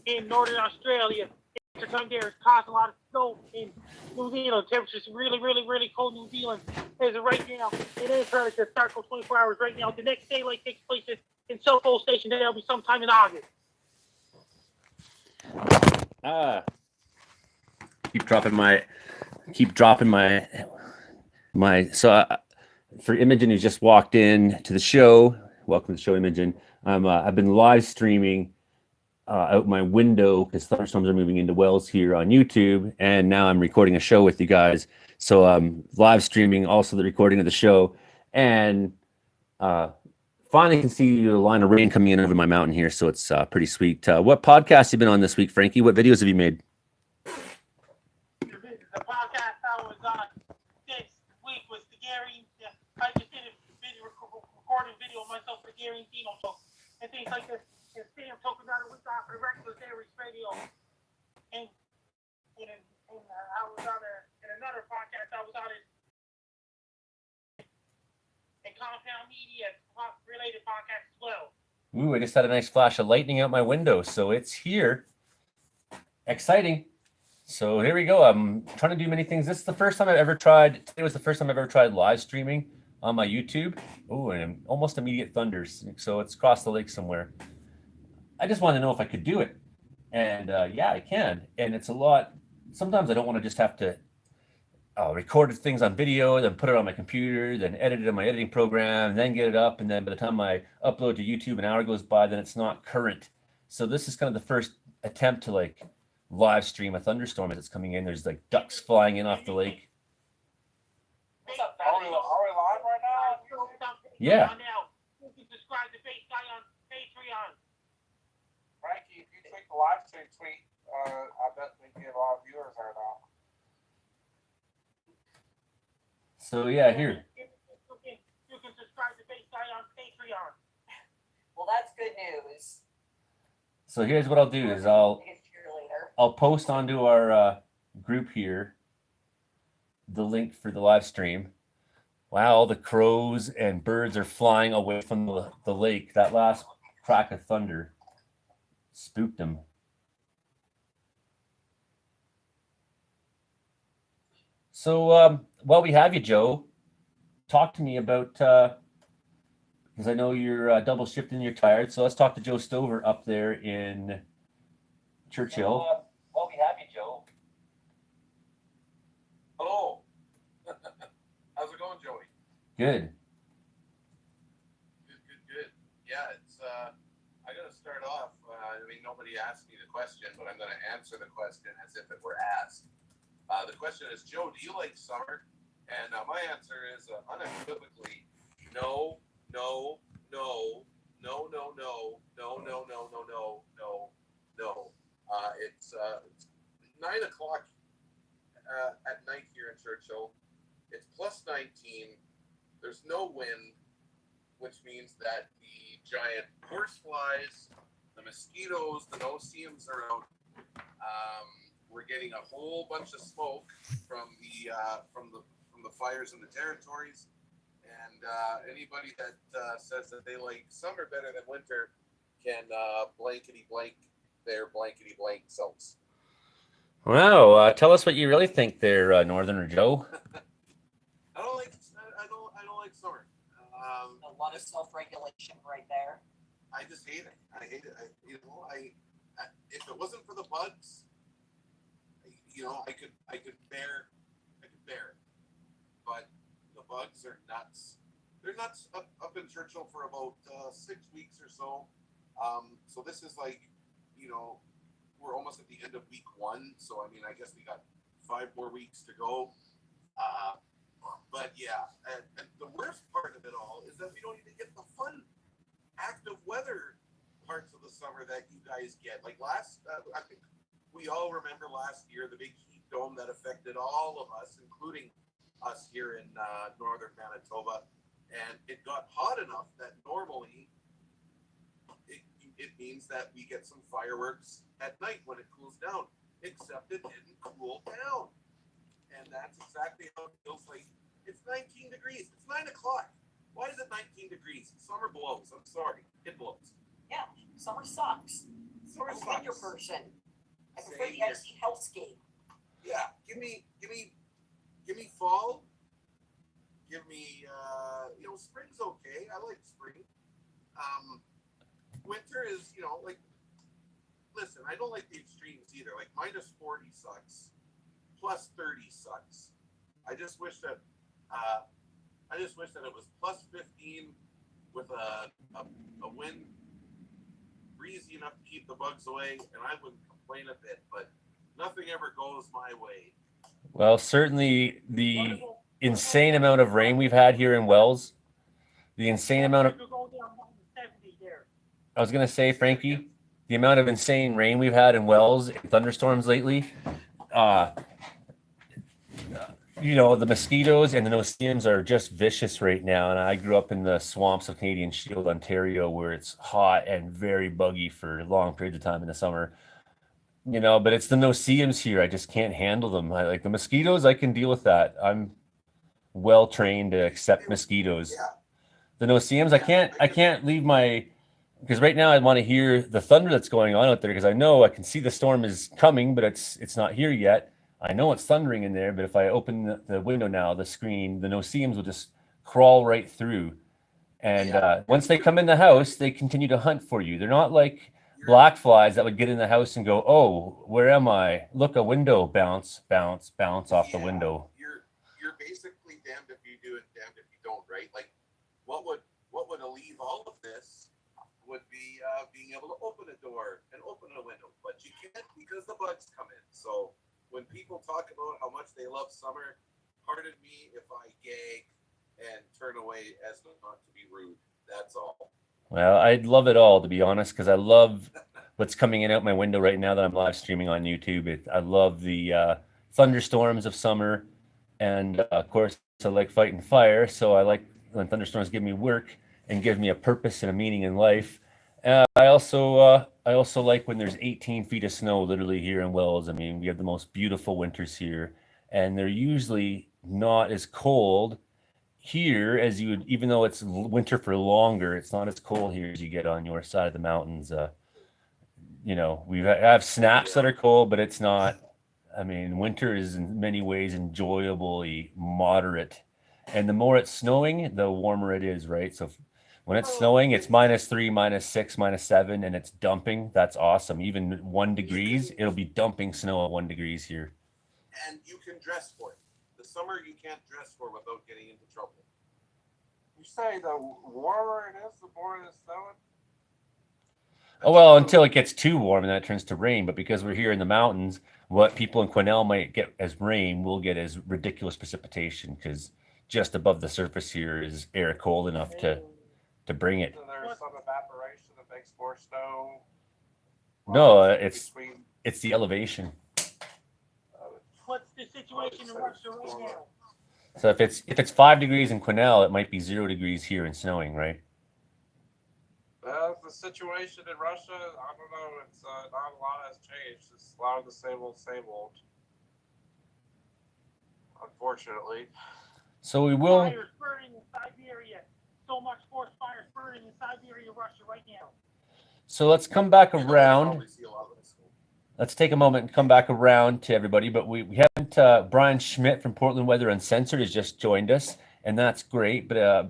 Speaker 3: in northern Australia. Wintertime there is causing a lot of snow in New Zealand. Temperatures really, really, really cold in New Zealand. As of right now, it is early to start for 24 hours right now. The next daylight takes place in South Pole Station. That'll be sometime in August.
Speaker 1: Keep dropping my for Imogen who just walked in to the show. Welcome to the show, Imogen. I've been live streaming out my window because thunderstorms are moving into Wells here on YouTube, and now I'm recording a show with you guys. So I'm live streaming also the recording of the show, and finally can see a line of rain coming in over my mountain here, so it's pretty sweet. What podcast have you been on this week, Frankie? What videos have you made?
Speaker 3: The podcast I was on this week was the Gary. I just did a recorded video of myself for Gary and Tino, and things like this. And Sam talking about a week off for the regular Gary's radio. And I was on another podcast. I was on it. And Compound Media related podcast as well.
Speaker 1: Ooh, I just had a nice flash of lightning out my window, so it's here. Exciting. So here we go. I'm trying to do many things. This is the first time I've ever tried. Today was the first time I've ever tried live streaming on my YouTube. Oh, and almost immediate thunders. So it's across the lake somewhere. I just wanted to know if I could do it. And yeah, I can. And it's a lot. Sometimes I don't want to just have to record things on video, then put it on my computer, then edit it in my editing program, and then get it up. And then by the time I upload to YouTube, an hour goes by, then it's not current. So this is kind of the first attempt to like live stream a thunderstorm as it's coming in. There's like ducks flying in off the lake.
Speaker 2: What's up,
Speaker 4: Are we live right now?
Speaker 1: Yeah.
Speaker 3: You can subscribe to Base Guy on Patreon.
Speaker 4: Frankie, if you tweet the live stream tweet, I bet we get a lot of viewers right now.
Speaker 1: So yeah, here.
Speaker 3: You can subscribe to Base Guy on Patreon.
Speaker 2: Well, that's good news.
Speaker 1: So here's what I'll do is I'll post onto our group here the link for the live stream. Wow, all the crows and birds are flying away from the lake. That last crack of thunder spooked them. So while we have you, Joe, talk to me about, because I know you're double shifting, you're tired. So let's talk to Joe Stover up there in Churchill. While we have you, Joe.
Speaker 4: Hello. How's it going, Joey?
Speaker 1: Good.
Speaker 4: Good. Yeah, it's I gotta start off. I mean, nobody asked me the question, but I'm gonna answer the question as if it were asked. The question is, Joe, do you like summer? And my answer is unequivocally no. It's 9 o'clock at night here in Churchill. It's plus 19. There's no wind, which means that the giant horseflies, the mosquitoes, the no-see-ums are out. We're getting a whole bunch of smoke from the fires in the territories, and anybody that says that they like summer better than winter can blankety blank their blankety blank selves.
Speaker 1: Wow, tell us what you really think there, Northerner Joe.
Speaker 4: I don't like summer.
Speaker 2: A lot of self-regulation right there.
Speaker 4: I just hate it. I hate it. If it wasn't for the bugs, I could bear it. But the bugs are nuts. They're nuts up in Churchill for about 6 weeks or so. So this is like, we're almost at the end of week 1. So, I mean, I guess we got 5 more weeks to go. But yeah, and the worst part of it all is that we don't even get the fun, active weather parts of the summer that you guys get. Like I think we all remember last year the big heat dome that affected all of us, including us here in northern Manitoba, and it got hot enough that normally it means that we get some fireworks at night when it cools down, except it didn't cool down. And that's exactly how it feels like. It's 19 degrees. It's 9 o'clock. Why is it 19 degrees? Summer blows. I'm sorry. It blows.
Speaker 6: Yeah, summer sucks.
Speaker 4: Summer
Speaker 6: I'm a winter
Speaker 4: sucks.
Speaker 6: person. I prefer
Speaker 4: Same
Speaker 6: the
Speaker 4: here.
Speaker 6: icy hellscape.
Speaker 4: Yeah, give me fall. Give me spring's okay. I like spring. Winter is like, listen, I don't like the extremes either. Like -40 sucks, +30 sucks. I just wish that it was +15 with a wind breezy enough to keep the bugs away, and I wouldn't complain a bit. But nothing ever goes my way.
Speaker 1: Well, certainly the insane amount of rain we've had here in Wells, the insane amount of,
Speaker 3: We're going down -70 there.
Speaker 1: I was going to say, Frankie, the amount of insane rain we've had in Wells and thunderstorms lately, the mosquitoes and the no-see-ums are just vicious right now. And I grew up in the swamps of Canadian Shield, Ontario, where it's hot and very buggy for long periods of time in the summer. But it's the no-see-ums here. I just can't handle them. I like the mosquitoes. I can deal with that. I'm well trained to accept mosquitoes.
Speaker 4: Yeah.
Speaker 1: The no-see-ums, I can't leave because right now I want to hear the thunder that's going on out there, because I know I can see the storm is coming, but it's not here yet. I know it's thundering in there, but if I open the window now, the screen, the no-see-ums will just crawl right through. And once they come in the house, they continue to hunt for you. They're not like black flies that would get in the house and go, "Oh, where am I? Look, a window, bounce, bounce, bounce off the window."
Speaker 4: You're basically damned if you do and damned if you don't, right? Like, what would alleviate all of this would be being able to open a door and open a window, but you can't because the bugs come in. So when people talk about how much they love summer, pardon me if I gag and turn away as not to be rude. That's all.
Speaker 1: Well, I'd love it all, to be honest, because I love what's coming in out my window right now that I'm live streaming on YouTube. I love the thunderstorms of summer, and of course, I like fighting fire. So I like when thunderstorms give me work and give me a purpose and a meaning in life. I also like when there's 18 feet of snow literally here in Wells. I mean, we have the most beautiful winters here, and they're usually not as cold here as you would, even though it's winter for longer, it's not as cold here as you get on your side of the mountains. We have snaps that are cold, but it's not. I mean, winter is in many ways enjoyably moderate, and the more it's snowing, the warmer it is, right? So when it's snowing, it's -3, -6, -7, and it's dumping. That's awesome. Even 1 degrees, it'll be dumping snow at 1 degrees here.
Speaker 4: And you can dress for it. The summer you can't dress for without getting into trouble.
Speaker 7: You say the warmer it is, the more it's snowing?
Speaker 1: Oh, well, until it gets too warm and that turns to rain. But because we're here in the mountains, what people in Quesnel might get as rain, we'll get as ridiculous precipitation, because just above the surface here is air cold enough to bring it.
Speaker 7: So there's some evaporation that makes more snow.
Speaker 1: No,
Speaker 7: Well,
Speaker 1: it's the elevation.
Speaker 3: What's the situation in Russia right now?
Speaker 1: So if it's 5 degrees in Quesnel, it might be 0 degrees here and snowing, right?
Speaker 7: the situation in Russia, I don't know. It's not a lot has changed. It's a lot of the same old, same old. Unfortunately.
Speaker 1: So we will.
Speaker 3: Fires burning in Siberia. So much forest fires burning in Siberia, Russia right now.
Speaker 1: So let's come back around. Let's take a moment and come back around to everybody. But we haven't. Brian Schmidt from Portland Weather Uncensored has just joined us, and that's great. But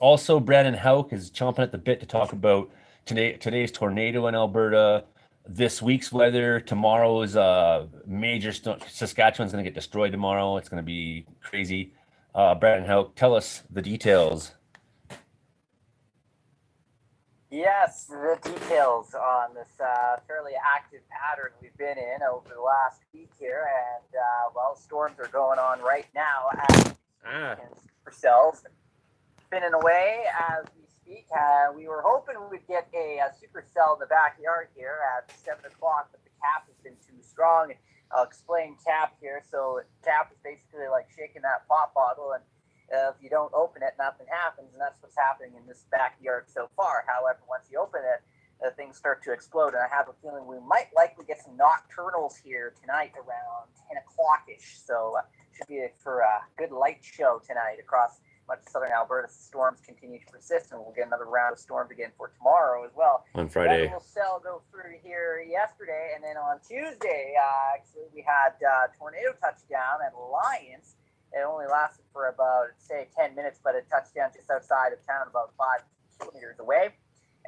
Speaker 1: also Brandon Hauk is chomping at the bit to talk about today's tornado in Alberta, this week's weather, tomorrow's major Saskatchewan's going to get destroyed tomorrow. It's going to be crazy. Brandon Hauk, tell us the details.
Speaker 2: Yes, the details on this fairly active pattern we've been in over the last week here, and storms are going on right now as ourselves spinning away as we speak. we were hoping we'd get a supercell in the backyard here at 7 o'clock, but the cap has been too strong. I'll explain cap here. So cap is basically like shaking that pop bottle, and if you don't open it, nothing happens, and that's what's happening in this backyard so far. However, once you open it, things start to explode, and I have a feeling we might likely get some nocturnals here tonight around 10 o'clock-ish. So should be for a good light show tonight across much of southern Alberta. Storms continue to persist, and we'll get another round of storms again for tomorrow as well.
Speaker 1: On Friday.
Speaker 2: That little cell go through here yesterday, and then on Tuesday, actually, we had tornado touchdown at Alliance. It only lasted for about, say, 10 minutes, but it touched down just outside of town, about 5 kilometers away.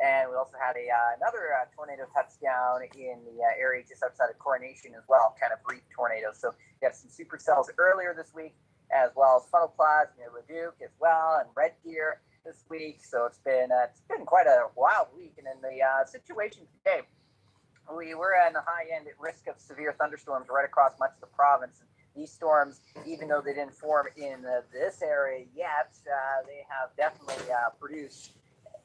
Speaker 2: And we also had another tornado touchdown in the area just outside of Coronation as well, kind of brief tornado. So we have some supercells earlier this week, as well as funnel clouds near Leduc as well, and Red Deer this week. So it's been quite a wild week. And in the situation today, we were in the high end at risk of severe thunderstorms right across much of the province. And these storms, even though they didn't form in this area yet, they have definitely produced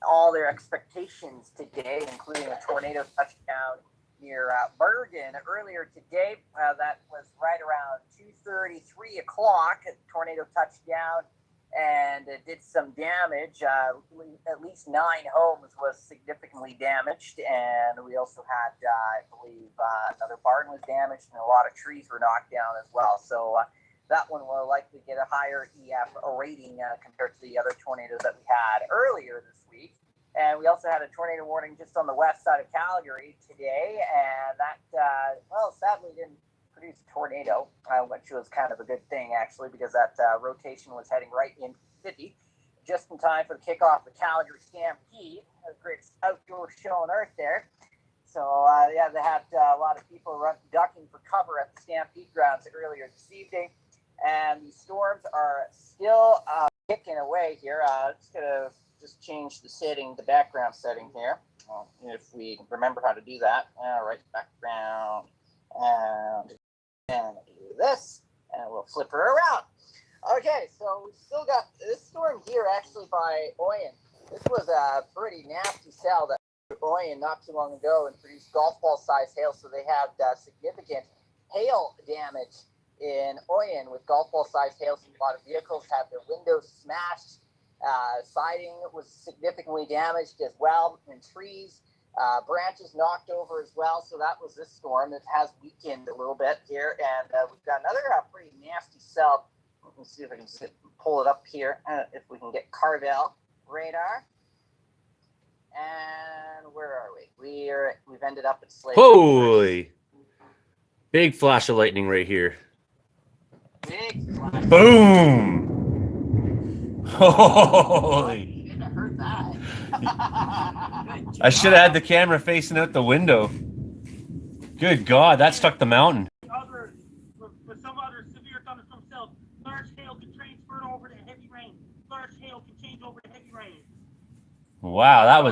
Speaker 2: all their expectations today, including a tornado touchdown near Bergen earlier today. That was right around 2:30, 3 o'clock. A tornado touched down and it did some damage. At least 9 homes was significantly damaged, and we also had, I believe, another barn was damaged, and a lot of trees were knocked down as well. So that one will likely get a higher EF rating compared to the other tornadoes that we had earlier this week. And we also had a tornado warning just on the west side of Calgary today, and that, sadly didn't produce a tornado, which was kind of a good thing, actually, because that rotation was heading right into the city just in time for the kickoff of the Calgary Stampede, a great outdoor show on earth there. So, they had a lot of people ducking for cover at the Stampede grounds earlier this evening, and the storms are still kicking away here. Just going to change the background setting here, if we remember how to do that. All right, background, and do this, and we'll flip her around. Okay, so we still got this storm here, actually, by Oyen. This was a pretty nasty cell that Oyen not too long ago and produced golf ball size hail. So they had significant hail damage in Oyen with golf ball size hail. So a lot of vehicles had their windows smashed. Siding was significantly damaged as well, and trees, branches knocked over as well. So that was this storm. It has weakened a little bit here, and we've got another pretty nasty cell. Let's see if I can pull it up here. If we can get Carvel radar. And where are we? We've ended up at Slade.
Speaker 1: Holy! Big flash of lightning right here.
Speaker 2: Big flash.
Speaker 1: Boom! Holy!
Speaker 2: Shouldn't have heard that.
Speaker 1: I should have had the camera facing out the window. Good God, that struck the mountain.
Speaker 3: With some other severe thunderstorm cells, large hail can transfer over to heavy rain. Large hail can change over to heavy rain.
Speaker 1: Wow,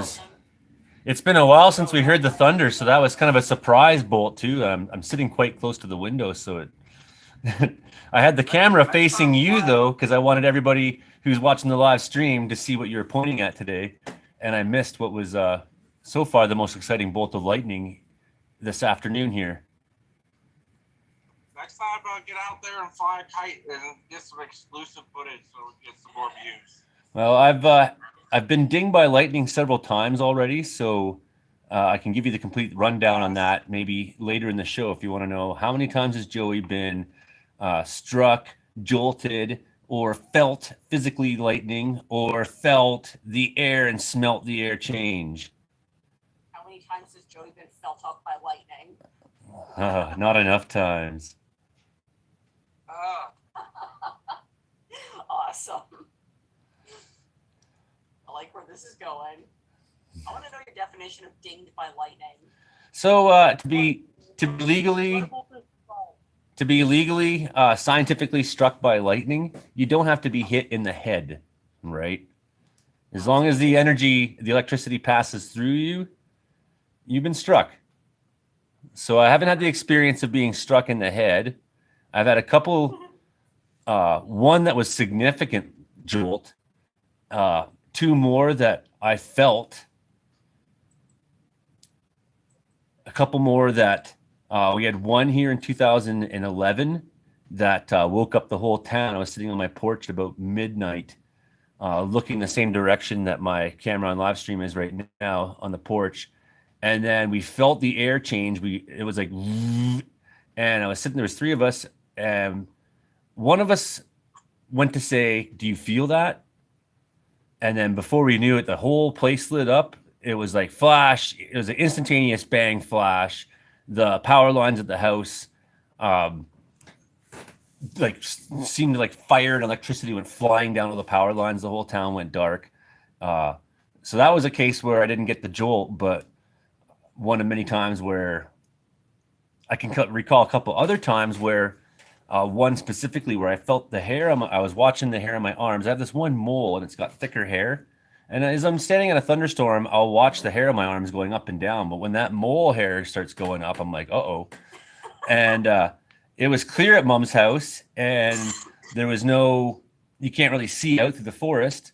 Speaker 1: it's been a while since we heard the thunder, so that was kind of a surprise bolt too. I'm sitting quite close to the window, so it I had the camera facing you though, because I wanted everybody who's watching the live stream to see what you were pointing at today, and I missed what was so far the most exciting bolt of lightning this afternoon here.
Speaker 7: Next time, get out there and fly a kite and get some exclusive footage so we get some more views.
Speaker 1: Well, I've been dinged by lightning several times already, so I can give you the complete rundown on that maybe later in the show if you want to know how many times has Joey been struck, jolted, or felt physically lightning, or felt the air and smelt the air change.
Speaker 6: How many times has Joey been felt up by lightning?
Speaker 1: Not enough times.
Speaker 6: Awesome. I like where this is going. I want to know your definition of dinged by lightning.
Speaker 1: So to be legally scientifically struck by lightning, you don't have to be hit in the head, right? As long as the electricity passes through you, you've been struck. So I haven't had the experience of being struck in the head. I've had a couple, one that was significant jolt, 2 more that I felt a couple more that we had one here in 2011 that woke up the whole town. I was sitting on my porch at about midnight, looking the same direction that my camera on live stream is right now on the porch. And then we felt the air change. It was like, and I was sitting, there was three of us, and one of us went to say, "Do you feel that?" And then before we knew it, the whole place lit up. It was like flash. It was an instantaneous bang flash. The power lines at the house, like seemed like fire and electricity went flying down to the power lines. The whole town went dark. So that was a case where I didn't get the jolt, but one of many times where I can recall a couple other times where one specifically where I felt the hair. I was watching the hair on my arms. I have this one mole and it's got thicker hair. And as I'm standing in a thunderstorm, I'll watch the hair on my arms going up and down. But when that mole hair starts going up, I'm like, uh-oh. And it was clear at Mom's house, and there was you can't really see out through the forest.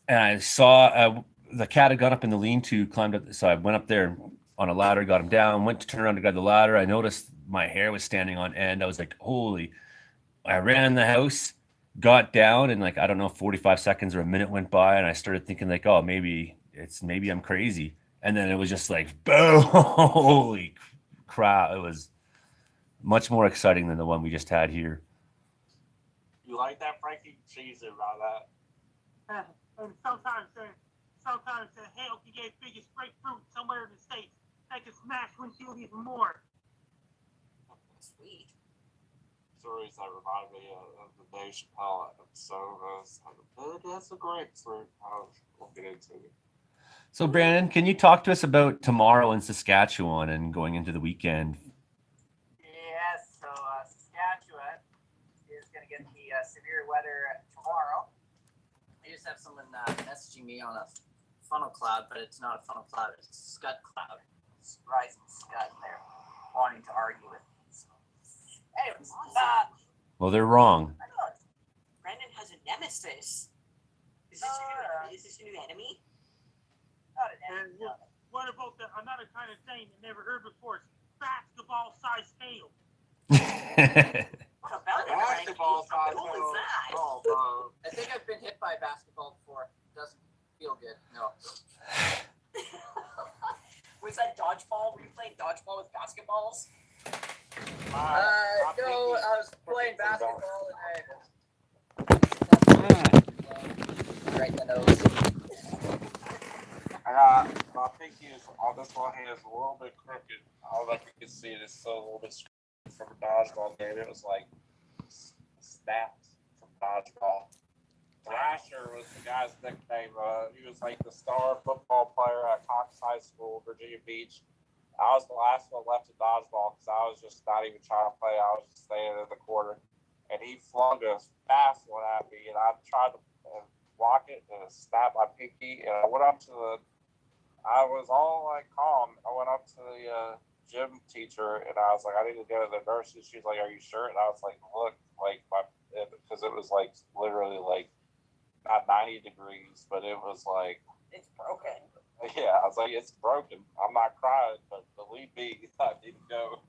Speaker 1: And I saw the cat had gone up in the lean-to, climbed up. So I went up there on a ladder, got him down, went to turn around to grab the ladder. I noticed my hair was standing on end. I was like, holy. I ran in the house, got down, and like, I don't know, 45 seconds or a minute went by, and I started thinking like, oh, maybe I'm crazy. And then it was just like, boom, holy crap. It was much more exciting than the one we just had here.
Speaker 7: You like that, Frankie? Cheese it about that.
Speaker 3: And sometimes the hail can get biggest grapefruit somewhere in the States. That can smash windshield even more.
Speaker 6: Sweet.
Speaker 7: Stories that remind me of the Dave Chappelle episode. That's a great story. We'll get into it.
Speaker 1: So, Brandon, can you talk to us about tomorrow in Saskatchewan and going into the weekend?
Speaker 2: Yes, so Saskatchewan is going to get the severe weather tomorrow. I just have someone messaging me on a funnel cloud, but it's not a funnel cloud, it's a scud cloud. It's rising scud, and they're wanting to argue with me. So. Anyways,
Speaker 1: Well, they're wrong.
Speaker 6: I know. Brandon has a nemesis. Is this your new enemy?
Speaker 2: not an
Speaker 3: And
Speaker 2: enemy, no.
Speaker 3: what about another kind of thing you never heard before? Basketball-sized hail.
Speaker 6: What about it, Frankie?
Speaker 7: Basketball
Speaker 6: How
Speaker 7: size.
Speaker 6: cool is that?
Speaker 7: Oh, bro.
Speaker 2: I think I've been hit by a basketball before. Doesn't feel good. No.
Speaker 6: Was that dodgeball? Were you playing dodgeball with basketballs?
Speaker 2: No, I was playing basketball and right in the nose.
Speaker 7: My pinky is on this one hand is a little bit crooked. I don't know if you can see it. It's still a little bit from a dodgeball game. It was like snapped from dodgeball. Thrasher was the guy's nickname. He was like the star football player at Cox High School, Virginia Beach. I was the last one left in dodgeball because I was just not even trying to play. I was just standing in the corner. And he flung a fast one at me, and I tried to block it and it snapped my pinky. And I went up to I was all like calm. I went up to the gym teacher and I was like, I need to go to the nurse. And she's like, are you sure? And I was like, look, like because it was like literally like not 90 degrees, but it was like,
Speaker 6: It's broken.
Speaker 7: yeah, I was like, it's broken. I'm not crying, but believe me, I need to go.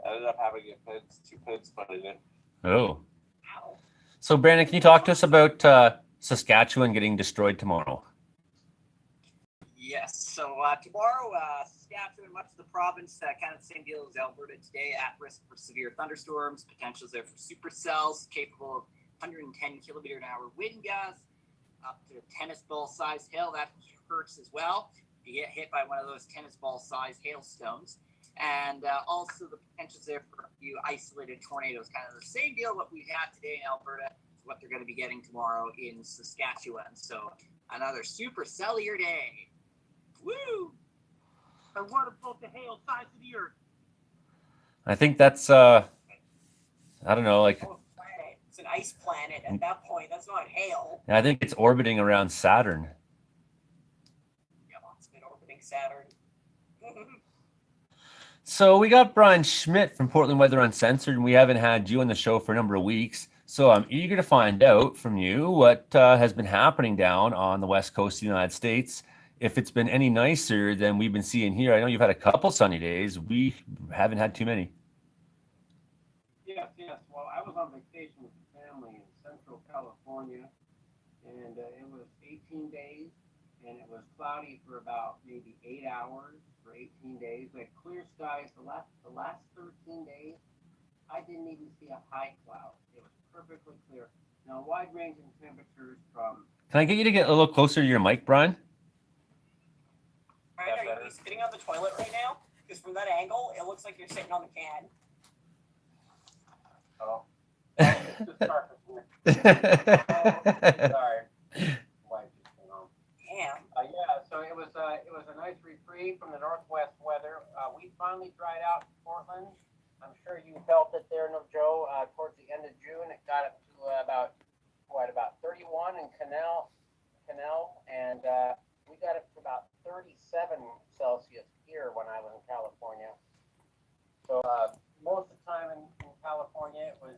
Speaker 7: I ended up having to get 2 pins put it in.
Speaker 1: Oh.
Speaker 6: Ow.
Speaker 1: So, Brandon, can you talk to us about Saskatchewan getting destroyed tomorrow?
Speaker 2: Yes. So tomorrow, Saskatchewan, much of the province, kind of the same deal as Alberta today, at risk for severe thunderstorms. Potentials there for supercells capable of 110 kilometer an hour wind gusts, up to tennis ball sized hail. That hurts as well. You get hit by one of those tennis ball sized hailstones. And also the potentials there for a few isolated tornadoes. Kind of the same deal what we had today in Alberta is what they're going to be getting tomorrow in Saskatchewan. So another supercellular day. Woo!
Speaker 3: And what about the hail size of the earth?
Speaker 1: I think that's, I don't know, like,
Speaker 6: Oh, planet. It's an ice planet. At that point, that's not hail.
Speaker 1: I think it's orbiting around Saturn.
Speaker 6: Yeah, well, it's been orbiting Saturn.
Speaker 1: So we got Brian Schmidt from Portland Weather Uncensored, and we haven't had you on the show for a number of weeks. So I'm eager to find out from you what has been happening down on the west coast of the United States. If it's been any nicer than we've been seeing here. I know you've had a couple sunny days. We haven't had too many.
Speaker 8: Yes, yes. Well, I was on vacation with the family in Central California, and it was 18 days, and it was cloudy for about maybe 8 hours for 18 days. We had clear skies. The last 13 days, I didn't even see a high cloud. It was perfectly clear. Now, wide range in temperatures from.
Speaker 1: Can I get you to get a little closer to your mic, Brian?
Speaker 6: Brian, are you sitting on the toilet right now? Because from that angle, it looks like you're sitting on the can.
Speaker 8: Oh, it's just sorry. Wife just came home.
Speaker 6: Damn.
Speaker 8: Yeah, so it was a nice reprieve from the northwest weather. We finally dried out in Portland. I'm sure you felt it there, no Joe. Towards the end of June, it got up to about 31 in Canal, and we got up to about 37 Celsius here when I was in California. So most of the time in California, it was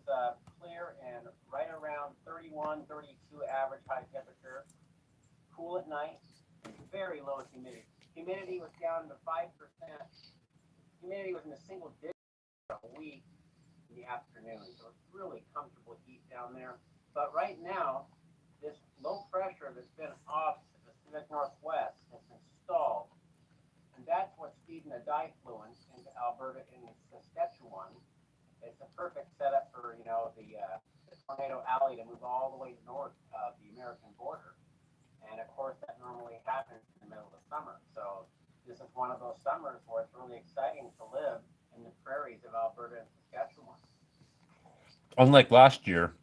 Speaker 8: clear and right around 31, 32 average high temperature. Cool at night, very low humidity. Humidity was down to 5%. Humidity was in the single digits a week in the afternoon, so it's really comfortable heat down there. But right now, this low pressure that's been off the Pacific Northwest has been stalled, and that's what's feeding the difluence into Alberta and Saskatchewan. It's a perfect setup for the tornado alley to move all the way north of the American border, and of course that normally happens in the middle of summer. So this is one of those summers where it's really exciting to live in the prairies of Alberta and Saskatchewan.
Speaker 1: Unlike last year.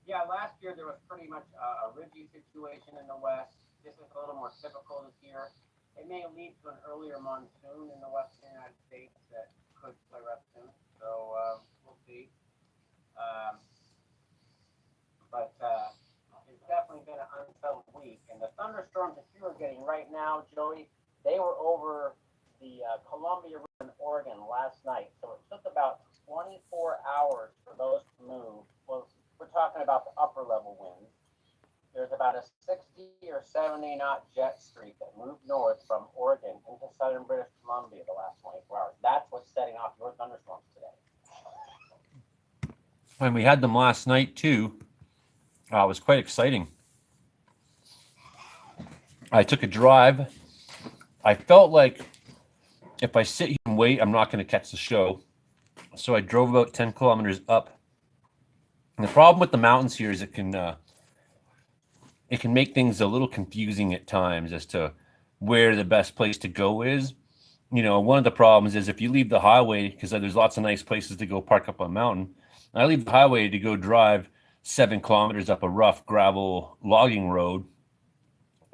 Speaker 8: Yeah, last year there was pretty much a ridgy situation in the west. This is a little more typical this year. It may lead to an earlier monsoon in the western United States that could flare up soon. So we'll see. But it's definitely been an unsettled week. And the thunderstorms that you are getting right now, Joey, they were over the Columbia River in Oregon last night. So it took about 24 hours for those to move. Well, we're talking about the upper level winds. There's about a 60 or 70 knot jet streak that moved north from Oregon into southern British Columbia the last 24 hours. That's what's setting off your thunderstorms today.
Speaker 1: When we had them last night too, it was quite exciting. I took a drive. I felt like if I sit here and wait, I'm not going to catch the show. So I drove about 10 kilometers up. And the problem with the mountains here is it can make things a little confusing at times as to where the best place to go is. One of the problems is if you leave the highway, because there's lots of nice places to go park up on a mountain. I leave the highway to go drive 7 kilometers up a rough gravel logging road.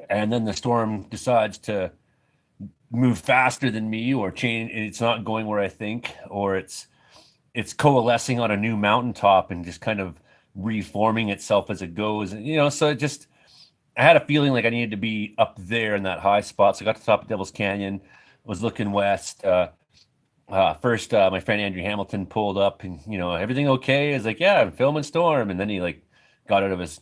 Speaker 1: And then the storm decides to move faster than me or change. It's not going where I think, or it's coalescing on a new mountaintop and just kind of reforming itself as it goes. So I had a feeling like I needed to be up there in that high spot. So I got to the top of Devil's Canyon, was looking west. First, my friend Andrew Hamilton pulled up and, everything okay? I was like, yeah, I'm filming Storm. And then he got out of his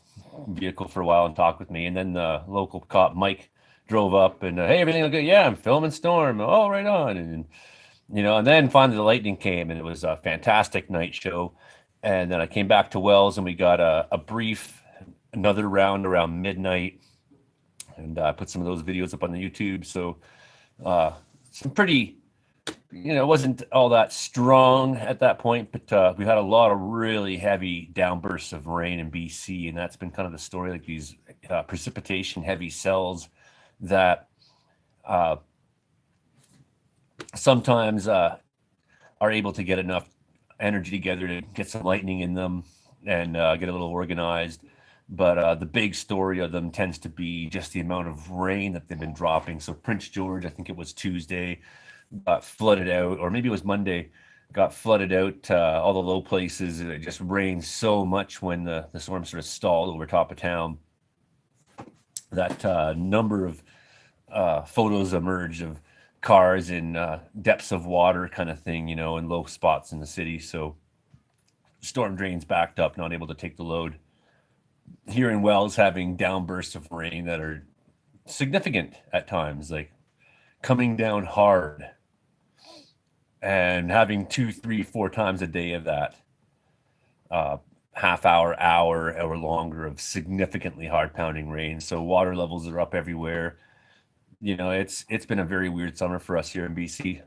Speaker 1: vehicle for a while and talked with me. And then the local cop, Mike, drove up and, hey, everything okay? Yeah, I'm filming Storm. Oh, right on. And, and then finally the lightning came and it was a fantastic night show. And then I came back to Wells and we got a brief, another round around midnight. And I put some of those videos up on the YouTube. So some pretty, it wasn't all that strong at that point, but we had a lot of really heavy downbursts of rain in BC. And that's been kind of the story, like these precipitation heavy cells that sometimes are able to get enough energy together to get some lightning in them and get a little organized. But the big story of them tends to be just the amount of rain that they've been dropping. So Prince George, I think it was Tuesday, got flooded out, or maybe it was Monday, got flooded out, all the low places. It just rained so much when the storm sort of stalled over top of town. That number of photos emerged of cars in depths of water kind of thing, in low spots in the city. So storm drains backed up, not able to take the load. Here in Wells, having downbursts of rain that are significant at times, like coming down hard, and having 2, 3, 4 times a day of that, half hour, hour, or longer of significantly hard pounding rain. So water levels are up everywhere. You know, it's been a very weird summer for us here in BC.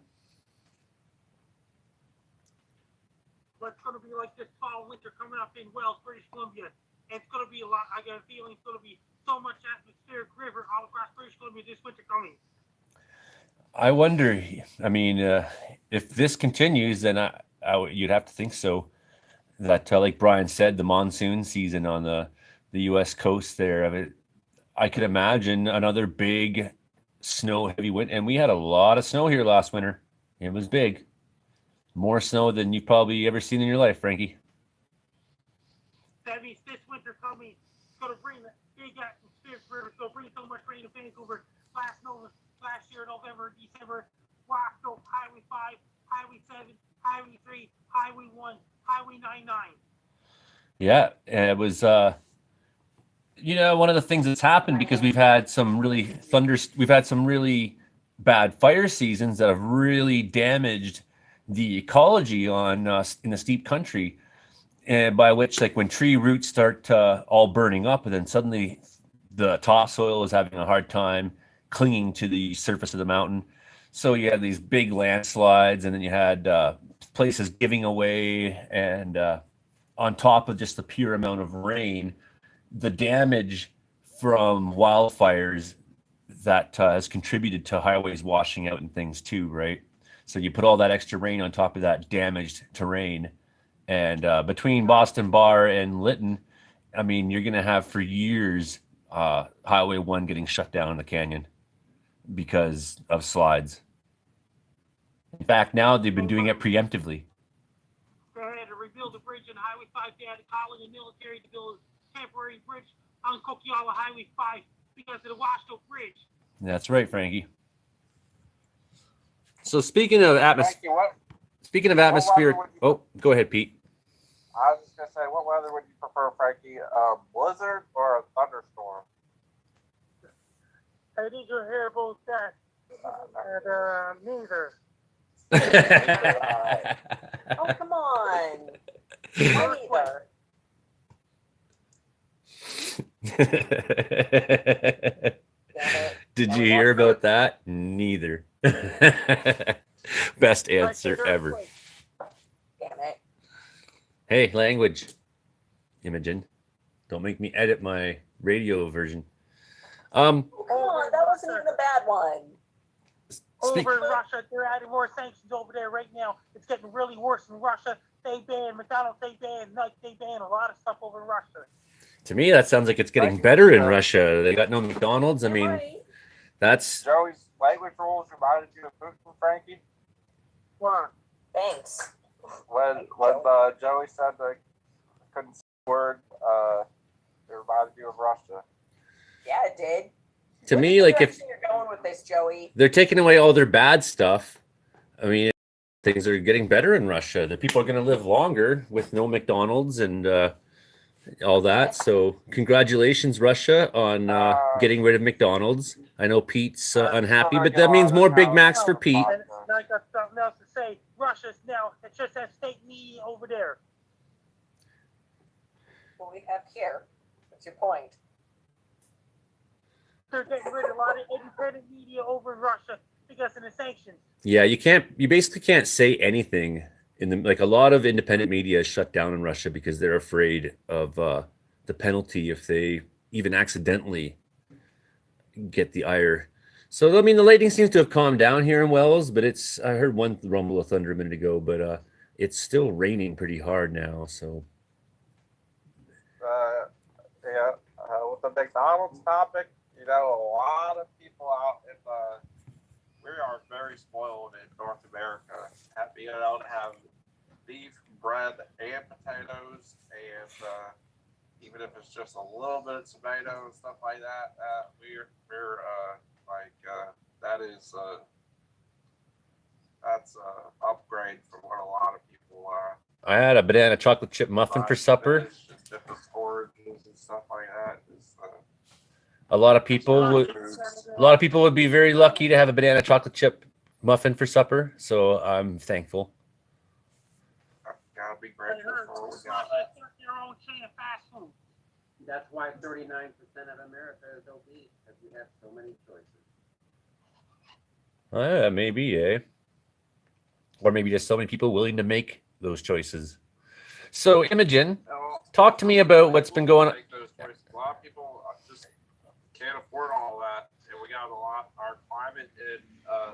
Speaker 3: What's going to be like this fall, winter coming up in Wells, British Columbia? It's going to be a lot. I got a feeling it's going to be so much atmospheric river all across British Columbia this winter coming.
Speaker 1: I wonder. I mean, if this continues, then you'd have to think so. That, like Brian said, the monsoon season on the U.S. coast there of it, I could imagine another big snow heavy winter. And we had a lot of snow here last winter. It was big, more snow than you've probably ever seen in your life, Frankie.
Speaker 3: That means this winter coming, it's going to bring the big atmospheric river. It's going to bring so much rain to Vancouver. Last year, November, December, washed over Highway 5, Highway 7, Highway 3, Highway 1, Highway 99.
Speaker 1: Yeah, it was. You know, one of the things that's happened because we've had some really bad fire seasons that have really damaged the ecology on in the steep country, and by which, like, when tree roots start all burning up, and then suddenly the topsoil is having a hard time clinging to the surface of the mountain. So you had these big landslides, and then you had places giving away, and on top of just the pure amount of rain, the damage from wildfires that has contributed to highways washing out and things too, right? So you put all that extra rain on top of that damaged terrain, and between Boston Bar and Lytton, I mean, you're going to have for years Highway 1 getting shut down in the canyon because of slides. In fact, now they've been doing it preemptively.
Speaker 3: They had to rebuild the bridge on Highway 5. They had to call in the military to build a temporary bridge on Coquihalla Highway 5 because of the washed out bridge.
Speaker 1: That's right, Frankie. So speaking of atmosphere, oh, go ahead, Pete.
Speaker 7: I was just gonna say, what weather would you prefer, Frankie? A blizzard or a thunderstorm?
Speaker 3: I need to hear about that. Neither.
Speaker 6: Oh, come on. Neither.
Speaker 1: Did you hear about that? Neither. Best answer ever.
Speaker 6: Damn it.
Speaker 1: Hey, language, Imogen. Don't make me edit my radio version.
Speaker 6: Come on, that wasn't even a bad one.
Speaker 3: Over in Russia, they're adding more sanctions over there right now. It's getting really worse in Russia. They ban McDonald's, they ban a lot of stuff over in Russia.
Speaker 1: To me, that sounds like it's getting better in Russia. They got no McDonald's. I mean, that's...
Speaker 7: Joey's language rules reminded you of Putin, Frankie?
Speaker 3: What?
Speaker 6: Thanks.
Speaker 7: When Joey said they couldn't say a word, it reminded you of Russia.
Speaker 6: Yeah, it did.
Speaker 1: To me, like, if
Speaker 6: you're going with this, Joey,
Speaker 1: they're taking away all their bad stuff, I mean, things are getting better in Russia. The people are going to live longer with no McDonald's and all that. So congratulations, Russia, on getting rid of McDonald's. I know Pete's unhappy, but that means more Big Macs for Pete.
Speaker 3: And I got something else to say. Russia's now, it just has state media over there.
Speaker 6: what we have here. What's your point?
Speaker 3: They're getting rid of a lot of independent media over in Russia because of the sanctions.
Speaker 1: Yeah, you basically can't say anything like a lot of independent media is shut down in Russia because they're afraid of the penalty if they even accidentally get the ire. So, I mean, the lightning seems to have calmed down here in Wells, but I heard one rumble of thunder a minute ago, but it's still raining pretty hard now, so.
Speaker 7: With the McDonald's topic, a lot of people out in we are very spoiled in North America. Being able to have beef, bread, and potatoes, and even if it's just a little bit of tomato and stuff like that, we're that's an upgrade from what a lot of people
Speaker 1: I had a banana chocolate chip muffin for supper.
Speaker 7: Different oranges and stuff like that.
Speaker 1: A lot of people would be very lucky to have a banana chocolate chip muffin for supper. So I'm thankful.
Speaker 7: Gotta be grateful for what we got.
Speaker 3: Your own chain of fast food.
Speaker 8: That's why 39% of America is obese, because we have so many choices.
Speaker 1: Maybe, eh? Or maybe just so many people willing to make those choices. So, Imogen, talk to me about what's been going on.
Speaker 7: A lot of people just can't afford all that, and we got a lot. Our climate and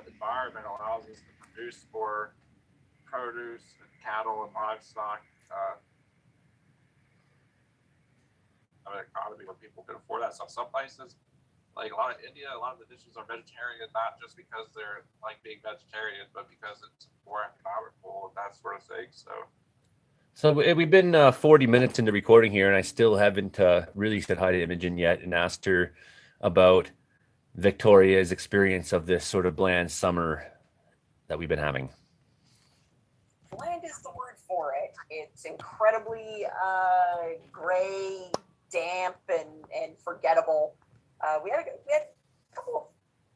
Speaker 7: environment allows us to produce more produce and cattle and livestock. An economy where people can afford that stuff. Some places, like a lot of India, a lot of the dishes are vegetarian, not just because they're like being vegetarian, but because it's more economical and that sort of thing. So
Speaker 1: we've been 40 minutes into recording here, and I still haven't really said hi to Imogen yet and asked her about Victoria's experience of this sort of bland summer that we've been having.
Speaker 6: Bland is the word for it. It's incredibly gray, damp, and forgettable. We had a couple of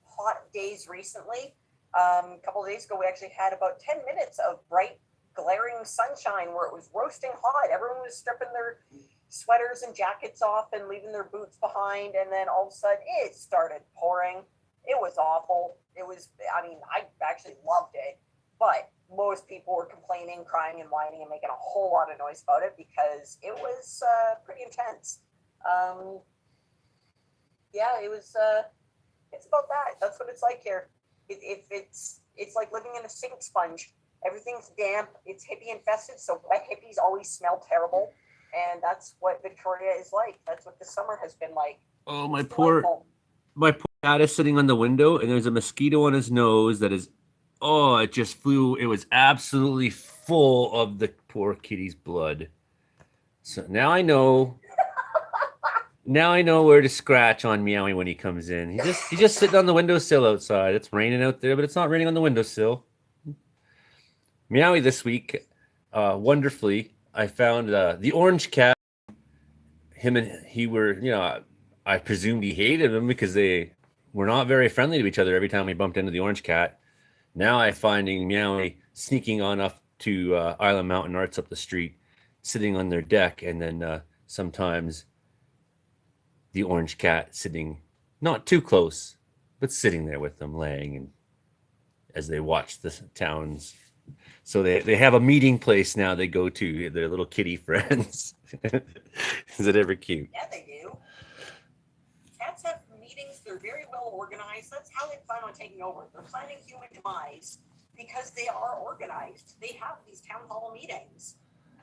Speaker 6: hot days recently. A couple of days ago, we actually had about 10 minutes of bright, glaring sunshine where it was roasting hot. Everyone was stripping their sweaters and jackets off and leaving their boots behind. And then all of a sudden, it started pouring. It was awful. I actually loved it. But most people were complaining, crying, and whining, and making a whole lot of noise about it because it was pretty intense. It's about that. That's what it's like here. It's like living in a sink sponge. Everything's damp. It's hippie infested, so wet hippies always smell terrible, and that's what Victoria is like. That's what the summer has been like.
Speaker 1: Oh, my poor cat is sitting on the window, and there's a mosquito on his nose that is. Oh, it just flew. It was absolutely full of the poor kitty's blood. So now I know. Now I know where to scratch on Meowie when he comes in. He's just sitting on the windowsill outside. It's raining out there, but it's not raining on the windowsill. Meowie this week, wonderfully, I found the orange cat. Him and he were, I presumed he hated him because they were not very friendly to each other every time we bumped into the orange cat. Now I'm finding Meowie sneaking on up to Island Mountain Arts up the street, sitting on their deck, and then sometimes the orange cat sitting not too close, but sitting there with them, laying, and as they watch the towns. So they have a meeting place now they go to, their little kitty friends. Is it ever cute?
Speaker 6: Yeah, they do. Cats have meetings. They're very well organized. That's how they plan on taking over. They're planning human demise because they are organized. They have these town hall meetings,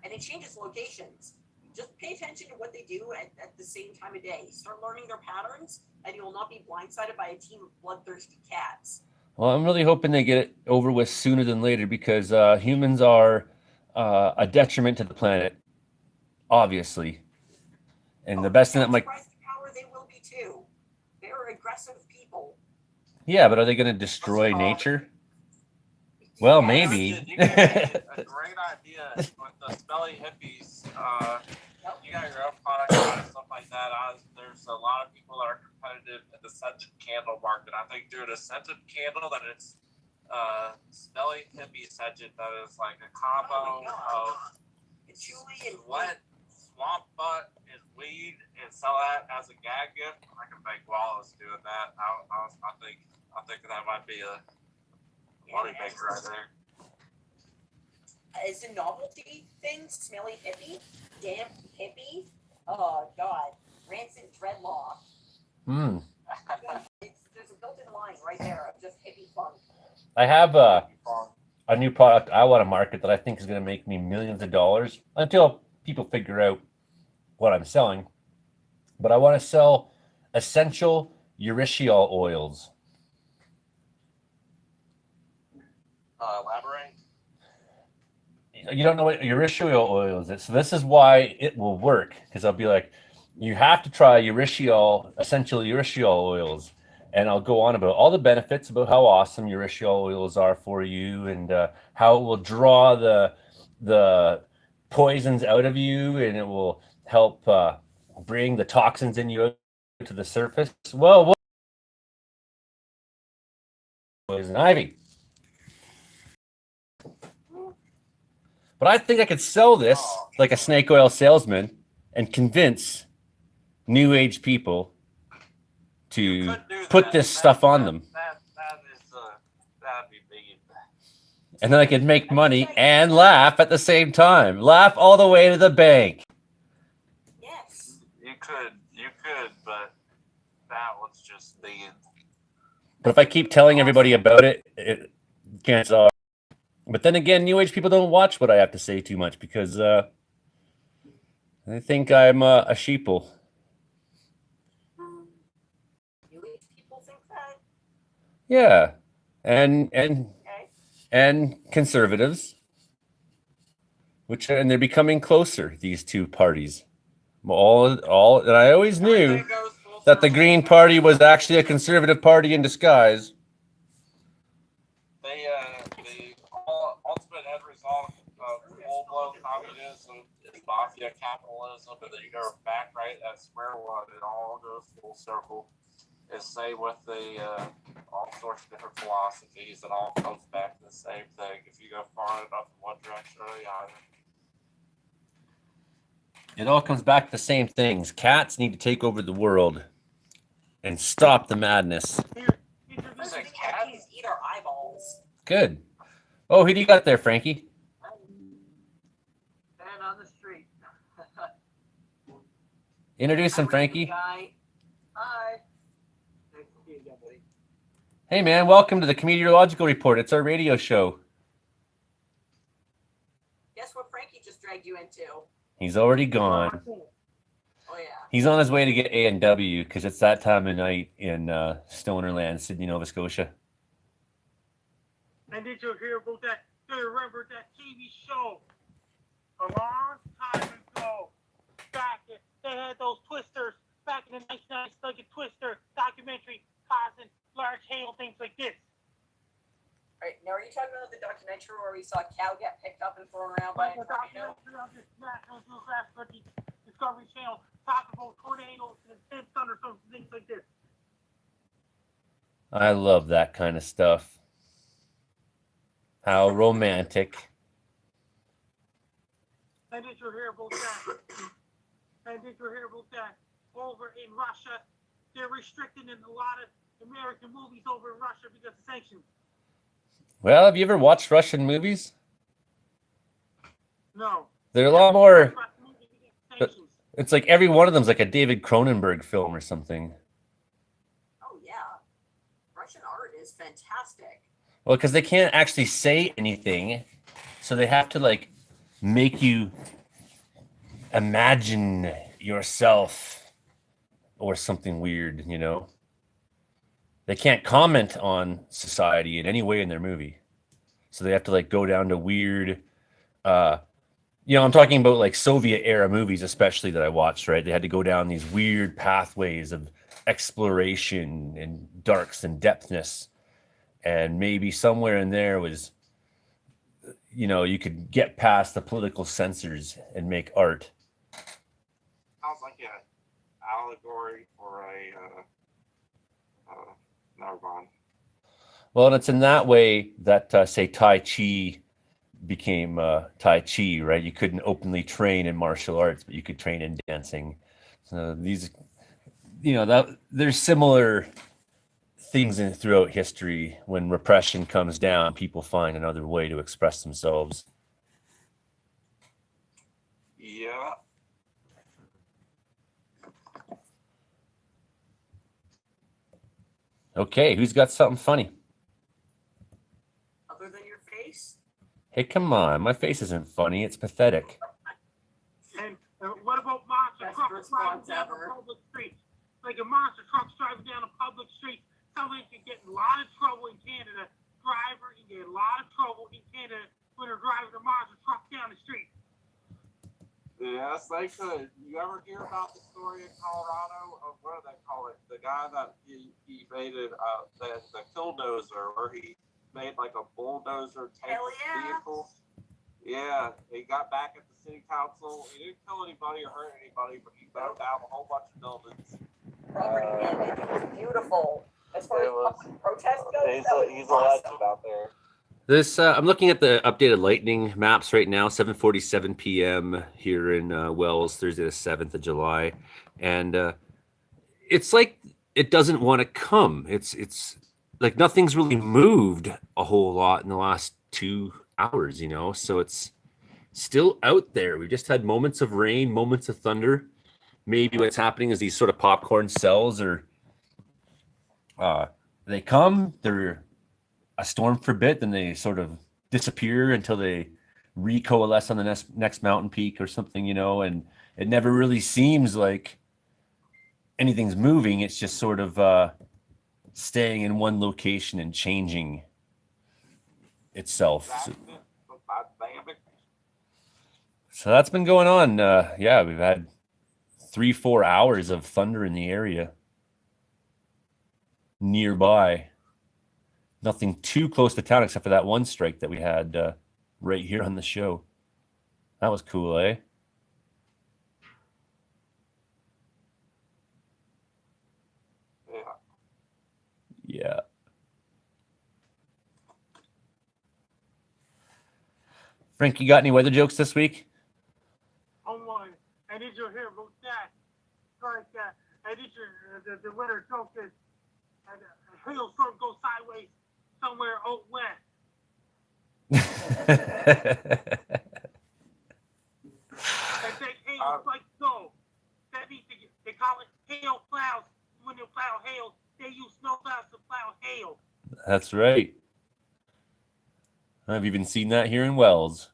Speaker 6: and it changes locations. Just pay attention to what they do at the same time of day. Start learning their patterns, and you will not be blindsided by a team of bloodthirsty cats.
Speaker 1: Well, I'm really hoping they get it over with sooner than later because humans are a detriment to the planet, obviously. And the best thing that might...
Speaker 6: The power they will be too. They're aggressive people.
Speaker 1: Yeah, but are they going to destroy nature? Well, maybe.
Speaker 7: A great idea with the smelly hippies. You got your own product and stuff like that. There's a lot of people that are competitive in the scented candle market. I think doing a scented candle that it's smelly hippie scented that is like a combo of wet swamp butt and weed and sell that as a gag gift. I can make Wallace doing that. I think that might be a money maker right there.
Speaker 6: It's a novelty thing, smelly hippie, damp hippie. Oh God, rancid dreadlock. There's a built-in line right there of just hippie funk.
Speaker 1: I have a new product I want to market that I think is going to make me millions of dollars until people figure out what I'm selling. But I want to sell essential urushiol oils.
Speaker 7: Elaborate.
Speaker 1: You don't know what urushiol oil is. So this is why it will work, because I'll be like, you have to try essential urushiol oils, and I'll go on about all the benefits about how awesome urushiol oils are for you, and how it will draw the poisons out of you, and it will help bring the toxins in you to the surface. Well, what poison ivy? But I think I could sell this like a snake oil salesman and convince new age people to put this stuff on them.
Speaker 7: That'd be big.
Speaker 1: And then I could make money and laugh at the same time. Laugh all the way to the bank.
Speaker 6: Yes.
Speaker 7: You could, but that was just being.
Speaker 1: But if I keep telling everybody about it, chances are. But then again, new age people don't watch what I have to say too much because they think I'm a sheeple.
Speaker 6: New age people think that.
Speaker 1: Yeah, and
Speaker 6: Okay.
Speaker 1: and conservatives, and they're becoming closer. These two parties, all, and I always knew that the Green Party was actually a conservative party in disguise.
Speaker 7: The ultimate end result of full-blown communism is mafia capitalism, and then you go back, right? That's where it all goes full circle. Is same with the all sorts of different philosophies. It all comes back to the same thing. If you go far enough in one direction or the other.
Speaker 1: It all comes back to the same things. Cats need to take over the world and stop the madness.
Speaker 6: Those big monkeys eat our eyeballs.
Speaker 1: Good. Oh, who do you got there, Frankie?
Speaker 8: Man on the street.
Speaker 1: Introduce him, Frankie.
Speaker 8: Guy. Hi. Nice to see you again, buddy.
Speaker 1: Hey, man, welcome to the Meteorological Report. It's our radio show.
Speaker 6: Guess what Frankie just dragged you into?
Speaker 1: He's already gone.
Speaker 6: Oh yeah.
Speaker 1: He's on his way to get A&W because it's that time of night in Stonerland, Sydney, Nova Scotia.
Speaker 3: And did you hear about that? Do you remember that TV show a long time ago? Back they had those twisters back in the 1990s, like a twister documentary causing large hail, things like this.
Speaker 6: All right, now are you talking about the documentary where we saw a cow get picked up and thrown around by
Speaker 3: Like
Speaker 6: a
Speaker 3: the
Speaker 6: tornado?
Speaker 3: documentary on this National Geographic Discovery Channel talking about tornadoes and intense thunderstorms and things like this.
Speaker 1: I love that kind of stuff. How romantic.
Speaker 3: And did you hear about that? And did you hear about that? Over in Russia, they're restricting a lot of American movies over in Russia because of sanctions.
Speaker 1: Well, have you ever watched Russian movies?
Speaker 3: No.
Speaker 1: They're a lot more.
Speaker 3: Sanctions.
Speaker 1: It's like every one of them's like a David Cronenberg film or something.
Speaker 6: Oh yeah. Russian art is fantastic.
Speaker 1: Well, because they can't actually say anything, so they have to like make you imagine yourself or something weird, you know? They can't comment on society in any way in their movie. So they have to like go down to weird I'm talking about like Soviet era movies, especially that I watched, right? They had to go down these weird pathways of exploration and darks and depthness. And maybe somewhere in there was, you could get past the political censors and make art.
Speaker 7: Sounds like an allegory for never mind.
Speaker 1: Well, and it's in that way that, say, Tai Chi became Tai Chi, right? You couldn't openly train in martial arts, but you could train in dancing. So these, there's similar things throughout history. When repression comes down, people find another way to express themselves.
Speaker 7: Yeah.
Speaker 1: Okay, who's got something funny?
Speaker 6: Other than your face?
Speaker 1: Hey, come on. My face isn't funny. It's pathetic.
Speaker 3: And what about monster
Speaker 6: Best
Speaker 3: trucks driving
Speaker 6: response
Speaker 3: down
Speaker 6: ever.
Speaker 3: a public street? Like a monster truck's driving down a public street. Somebody can get in a lot of trouble in Canada. Driver can get in a lot of trouble in Canada when they're driving a monster truck down the street.
Speaker 7: Yes, they could. You ever hear about the story in Colorado of what do they call it? The guy that he made it the killdozer, where he made like a bulldozer type
Speaker 6: Hell yeah.
Speaker 7: vehicle. Yeah, he got back at the city council. He didn't kill anybody or hurt anybody, but he burned down a whole bunch of buildings.
Speaker 6: Property damage. It was beautiful. As far as public protest goes,
Speaker 7: He's a legend out there.
Speaker 1: This I'm looking at the updated lightning maps right now. 7:47 p.m. here in Wells, Thursday the 7th of July, and it's like it doesn't want to come. It's like nothing's really moved a whole lot in the last 2 hours, you know. So it's still out there. We just had moments of rain, moments of thunder. Maybe what's happening is these sort of popcorn cells are they come, they're a storm for a bit, then they sort of disappear until they recoalesce on the next mountain peak or something, you know, and it never really seems like anything's moving. It's just sort of staying in one location and changing itself. So that's been going on. Yeah, we've had 3-4 hours of thunder in the area nearby. Nothing too close to town except for that one strike that we had right here on the show. That was cool, eh? Yeah. Frank, you got any weather jokes this week?
Speaker 3: Oh my! I need your hair about that. Like, I need your the weather joke is a hailstorm goes sideways somewhere out west. And they hail like so. That means they call it hail clouds. When they plow hail, they use snow clouds to plow hail.
Speaker 1: That's right. I've even seen that here in Wells.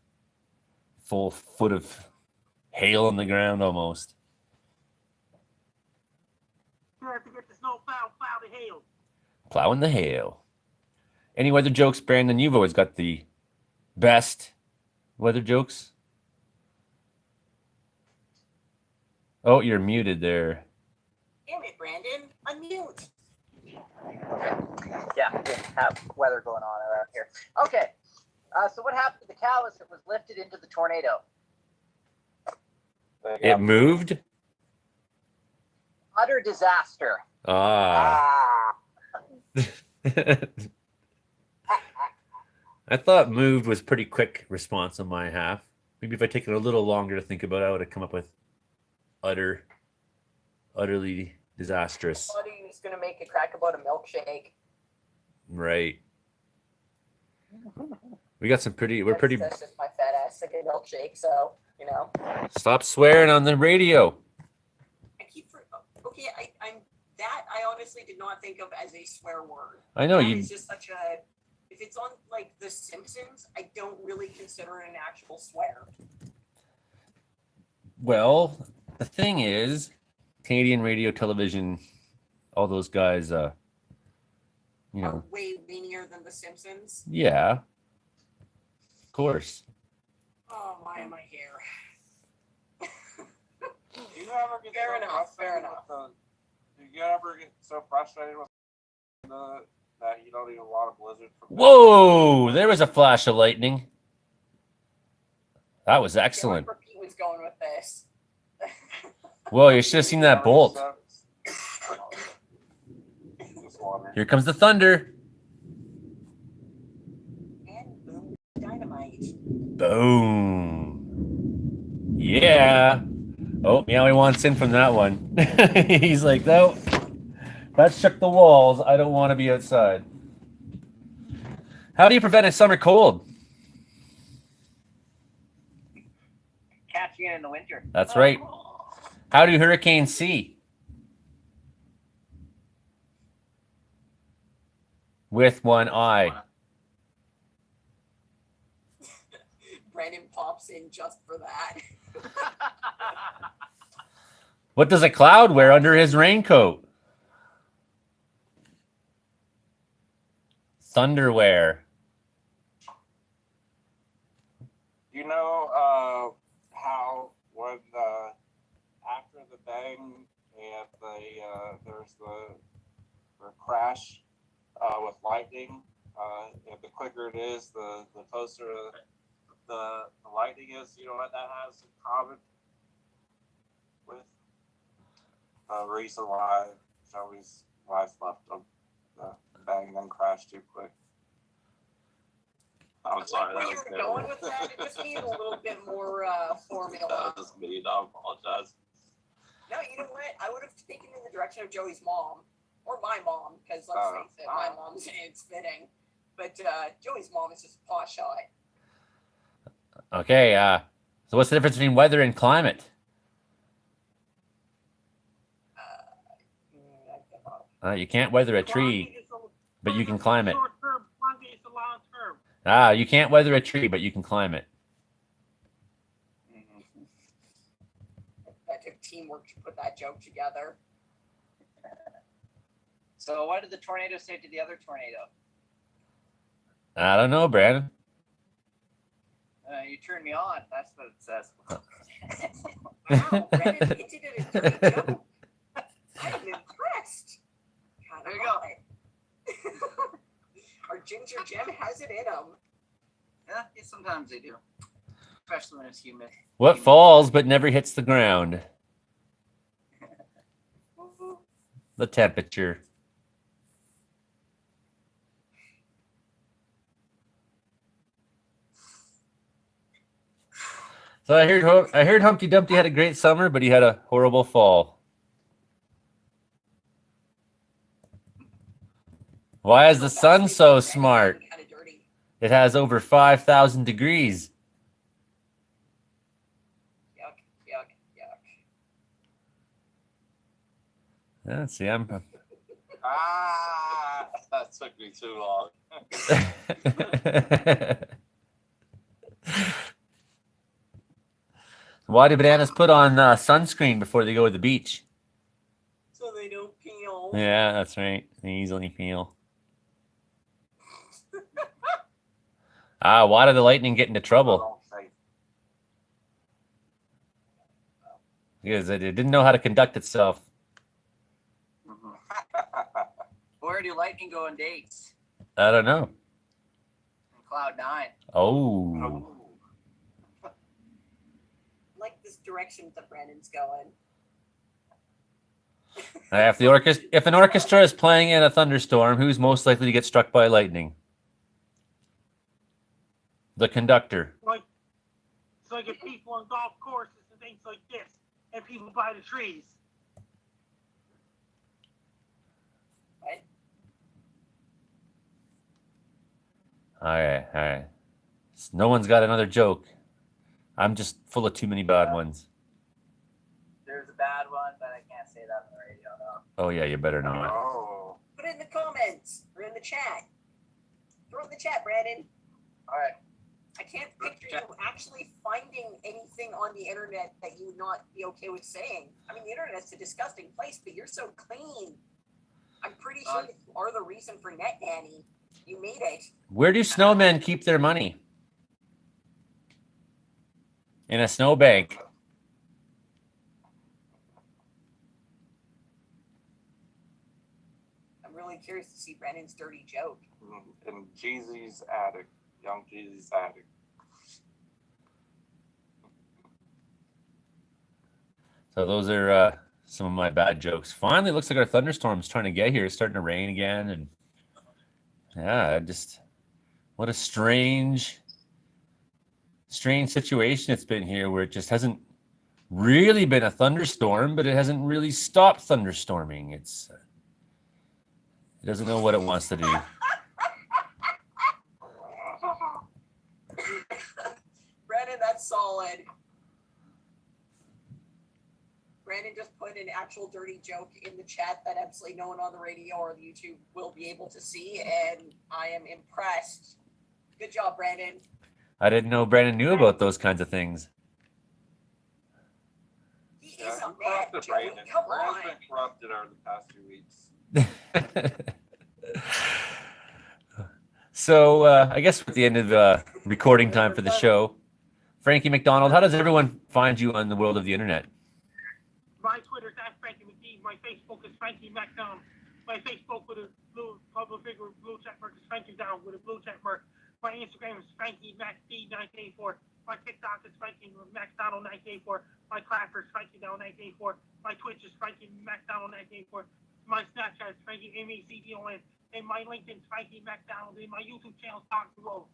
Speaker 1: Full foot of hail on the ground almost.
Speaker 3: You have to get the snow plow the hail.
Speaker 1: Plowing the hail. Any weather jokes, Brandon? You've always got the best weather jokes. Oh, you're muted there.
Speaker 6: damn it, Brandon. Unmute.
Speaker 2: Yeah, we have weather going on around here. Okay, so what happened to the cow as it was lifted into the tornado?
Speaker 1: It moved?
Speaker 2: Utter disaster.
Speaker 1: Ah. I thought moved was pretty quick response on my half. Maybe if I take it a little longer to think about it, I would have come up with utterly disastrous.
Speaker 6: Somebody who's gonna make a crack about a milkshake.
Speaker 1: Right. We got some we're pretty.
Speaker 6: That's just my fat ass like a milkshake, so you know.
Speaker 1: Stop swearing on the radio.
Speaker 6: Okay, I'm that I honestly did not think of as a swear word.
Speaker 1: I know
Speaker 6: That
Speaker 1: you.
Speaker 6: is just such a. If it's on like The Simpsons, I don't really consider it an actual swear.
Speaker 1: Well, the thing is, Canadian radio, television, all those guys, you know.
Speaker 6: Are way weenier than The Simpsons.
Speaker 1: Yeah. Of course.
Speaker 6: Oh, why am I here?
Speaker 7: Do you ever get
Speaker 6: Fair
Speaker 7: so
Speaker 6: enough, fair
Speaker 7: frustrated with do you ever get so frustrated with that you don't even want a blizzard from
Speaker 1: Whoa! There was a flash of lightning. That was excellent.
Speaker 6: Where Pete was going with this.
Speaker 1: Whoa, you should have seen that bolt. Here comes the thunder.
Speaker 6: And boom, dynamite.
Speaker 1: Boom. Yeah. Oh, Meowie wants in from that one. He's like, no, that shook the walls. I don't want to be outside. How do you prevent a summer cold?
Speaker 2: Catching it in the winter.
Speaker 1: That's right. How do hurricanes see? With one eye.
Speaker 6: Brandon pops in just for that.
Speaker 1: What does a cloud wear under his raincoat? Thunderwear.
Speaker 7: You know how when after the bang and there's the crash with lightning, and the quicker it is, the closer the lightning is, you know what that has in common with the reason why Joey's wife left him. The bang then crashed too quick. I'm sorry.
Speaker 6: Where
Speaker 7: That
Speaker 6: you
Speaker 7: was
Speaker 6: were
Speaker 7: terrible.
Speaker 6: going with that, it just needed a little bit more formula.
Speaker 7: That was mean. I apologize.
Speaker 6: No, you know what? I would have taken in the direction of Joey's mom, or my mom, because let's face it, my mom's it's fitting. But Joey's mom is just a pot shot.
Speaker 1: Okay, so what's the difference between weather and climate?
Speaker 6: I give up.
Speaker 1: You can't weather a tree,
Speaker 3: Climate is a-
Speaker 1: but you can climb it.
Speaker 3: Short term, climate is the long term.
Speaker 1: You can't weather a tree, but you can climb it.
Speaker 6: That took teamwork to put that joke together.
Speaker 2: So what did the tornado say to the other tornado?
Speaker 1: I don't know, Brandon.
Speaker 2: You turned me on. That's what it says.
Speaker 6: Wow, Brennan hinted at a dirty joke. I'm impressed. God,
Speaker 2: There you
Speaker 6: go. Our ginger gem has it in him.
Speaker 2: Yeah, sometimes they do, especially when it's humid.
Speaker 1: What falls but never hits the ground? The temperature. So I heard Humpty Dumpty had a great summer, but he had a horrible fall. Why is the sun so smart?
Speaker 6: Kinda dirty.
Speaker 1: It has over 5,000 degrees.
Speaker 6: Yuck, yuck, yuck.
Speaker 1: See, I'm.
Speaker 7: That took me too long.
Speaker 1: Why do bananas put on sunscreen before they go to the beach?
Speaker 6: So they don't peel.
Speaker 1: Yeah, that's right. They easily peel. Why did the lightning get into trouble? Because it didn't know how to conduct itself.
Speaker 2: Where do lightning go in dates?
Speaker 1: I don't know.
Speaker 2: Cloud 9.
Speaker 1: Oh.
Speaker 6: I like this direction that Brandon's going.
Speaker 1: If an orchestra is playing in a thunderstorm, who's most likely to get struck by lightning? The conductor.
Speaker 3: It's like if people on golf courses and things like this, and people by the trees.
Speaker 6: Right?
Speaker 1: All right. No one's got another joke. I'm just full of too many bad ones.
Speaker 2: There's a bad one, but I can't say that on the radio. No.
Speaker 1: Oh yeah, you better not.
Speaker 7: Oh.
Speaker 6: Put it in the comments or in the chat. Throw it in the chat, Brandon.
Speaker 2: All right.
Speaker 6: I can't picture you actually finding anything on the internet that you would not be okay with saying. I mean, the internet's a disgusting place, but you're so clean. I'm pretty sure that you are the reason for Net Nanny. You made it.
Speaker 1: Where do snowmen keep their money? In a snowbank.
Speaker 6: I'm really curious to see Brandon's dirty joke.
Speaker 7: In Jeezy's attic. Young Jeezy's attic.
Speaker 1: So those are some of my bad jokes. Finally, looks like our thunderstorm's trying to get here. It's starting to rain again, and yeah, what a strange situation it's been here, where it just hasn't really been a thunderstorm, but it hasn't really stopped thunderstorming. It doesn't know what it wants to do.
Speaker 6: Brandon, that's solid. Brandon just put an actual dirty joke in the chat that absolutely no one on the radio or the YouTube will be able to see, and I am impressed. Good job, Brandon.
Speaker 1: I didn't know Brandon knew about those kinds of things.
Speaker 6: He is a man, Joey.
Speaker 7: Brandon.
Speaker 6: Come
Speaker 7: Brandon's
Speaker 6: on.
Speaker 7: been corrupted over the past 2 weeks.
Speaker 1: So I guess we're at the end of the recording time for the show. Frankie McDonald, how does everyone find you on the world of the internet?
Speaker 3: My Twitter is @FrankieMcGee. My Facebook is Frankie McDonald. My Facebook with a blue public figure with blue check mark is Frankie Down with a blue check mark. My Instagram is FrankieMaxD1984. My TikTok is FrankieMaxDonald1984. My Clapper is FrankieDonald1984. My Twitch is FrankieMaxDonald1984. My Snapchat is FrankieMACDON. And my LinkedIn is Frankie McDonald. And my YouTube channel is Talk Below.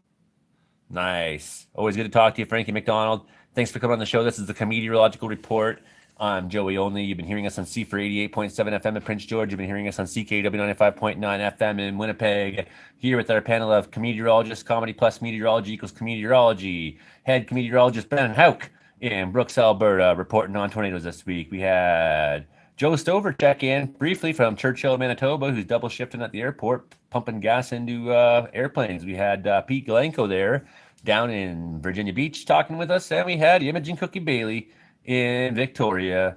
Speaker 1: Nice. Always good to talk to you, Frankie McDonald. Thanks for coming on the show. This is the Meteorological Report. I'm Joey Only. You've been hearing us on C for 88.7 FM in Prince George. You've been hearing us on CKW 95.9 FM in Winnipeg. Here with our panel of meteorologists, comedy plus meteorology equals meteorology. Head meteorologist Brandon Hauk in Brooks, Alberta, reporting on tornadoes this week. We had Joe Stover check in briefly from Churchill, Manitoba, who's double shifting at the airport, pumping gas into airplanes. We had Pete Galenko there down in Virginia Beach talking with us, and we had Imogen Cookie Bailey in Victoria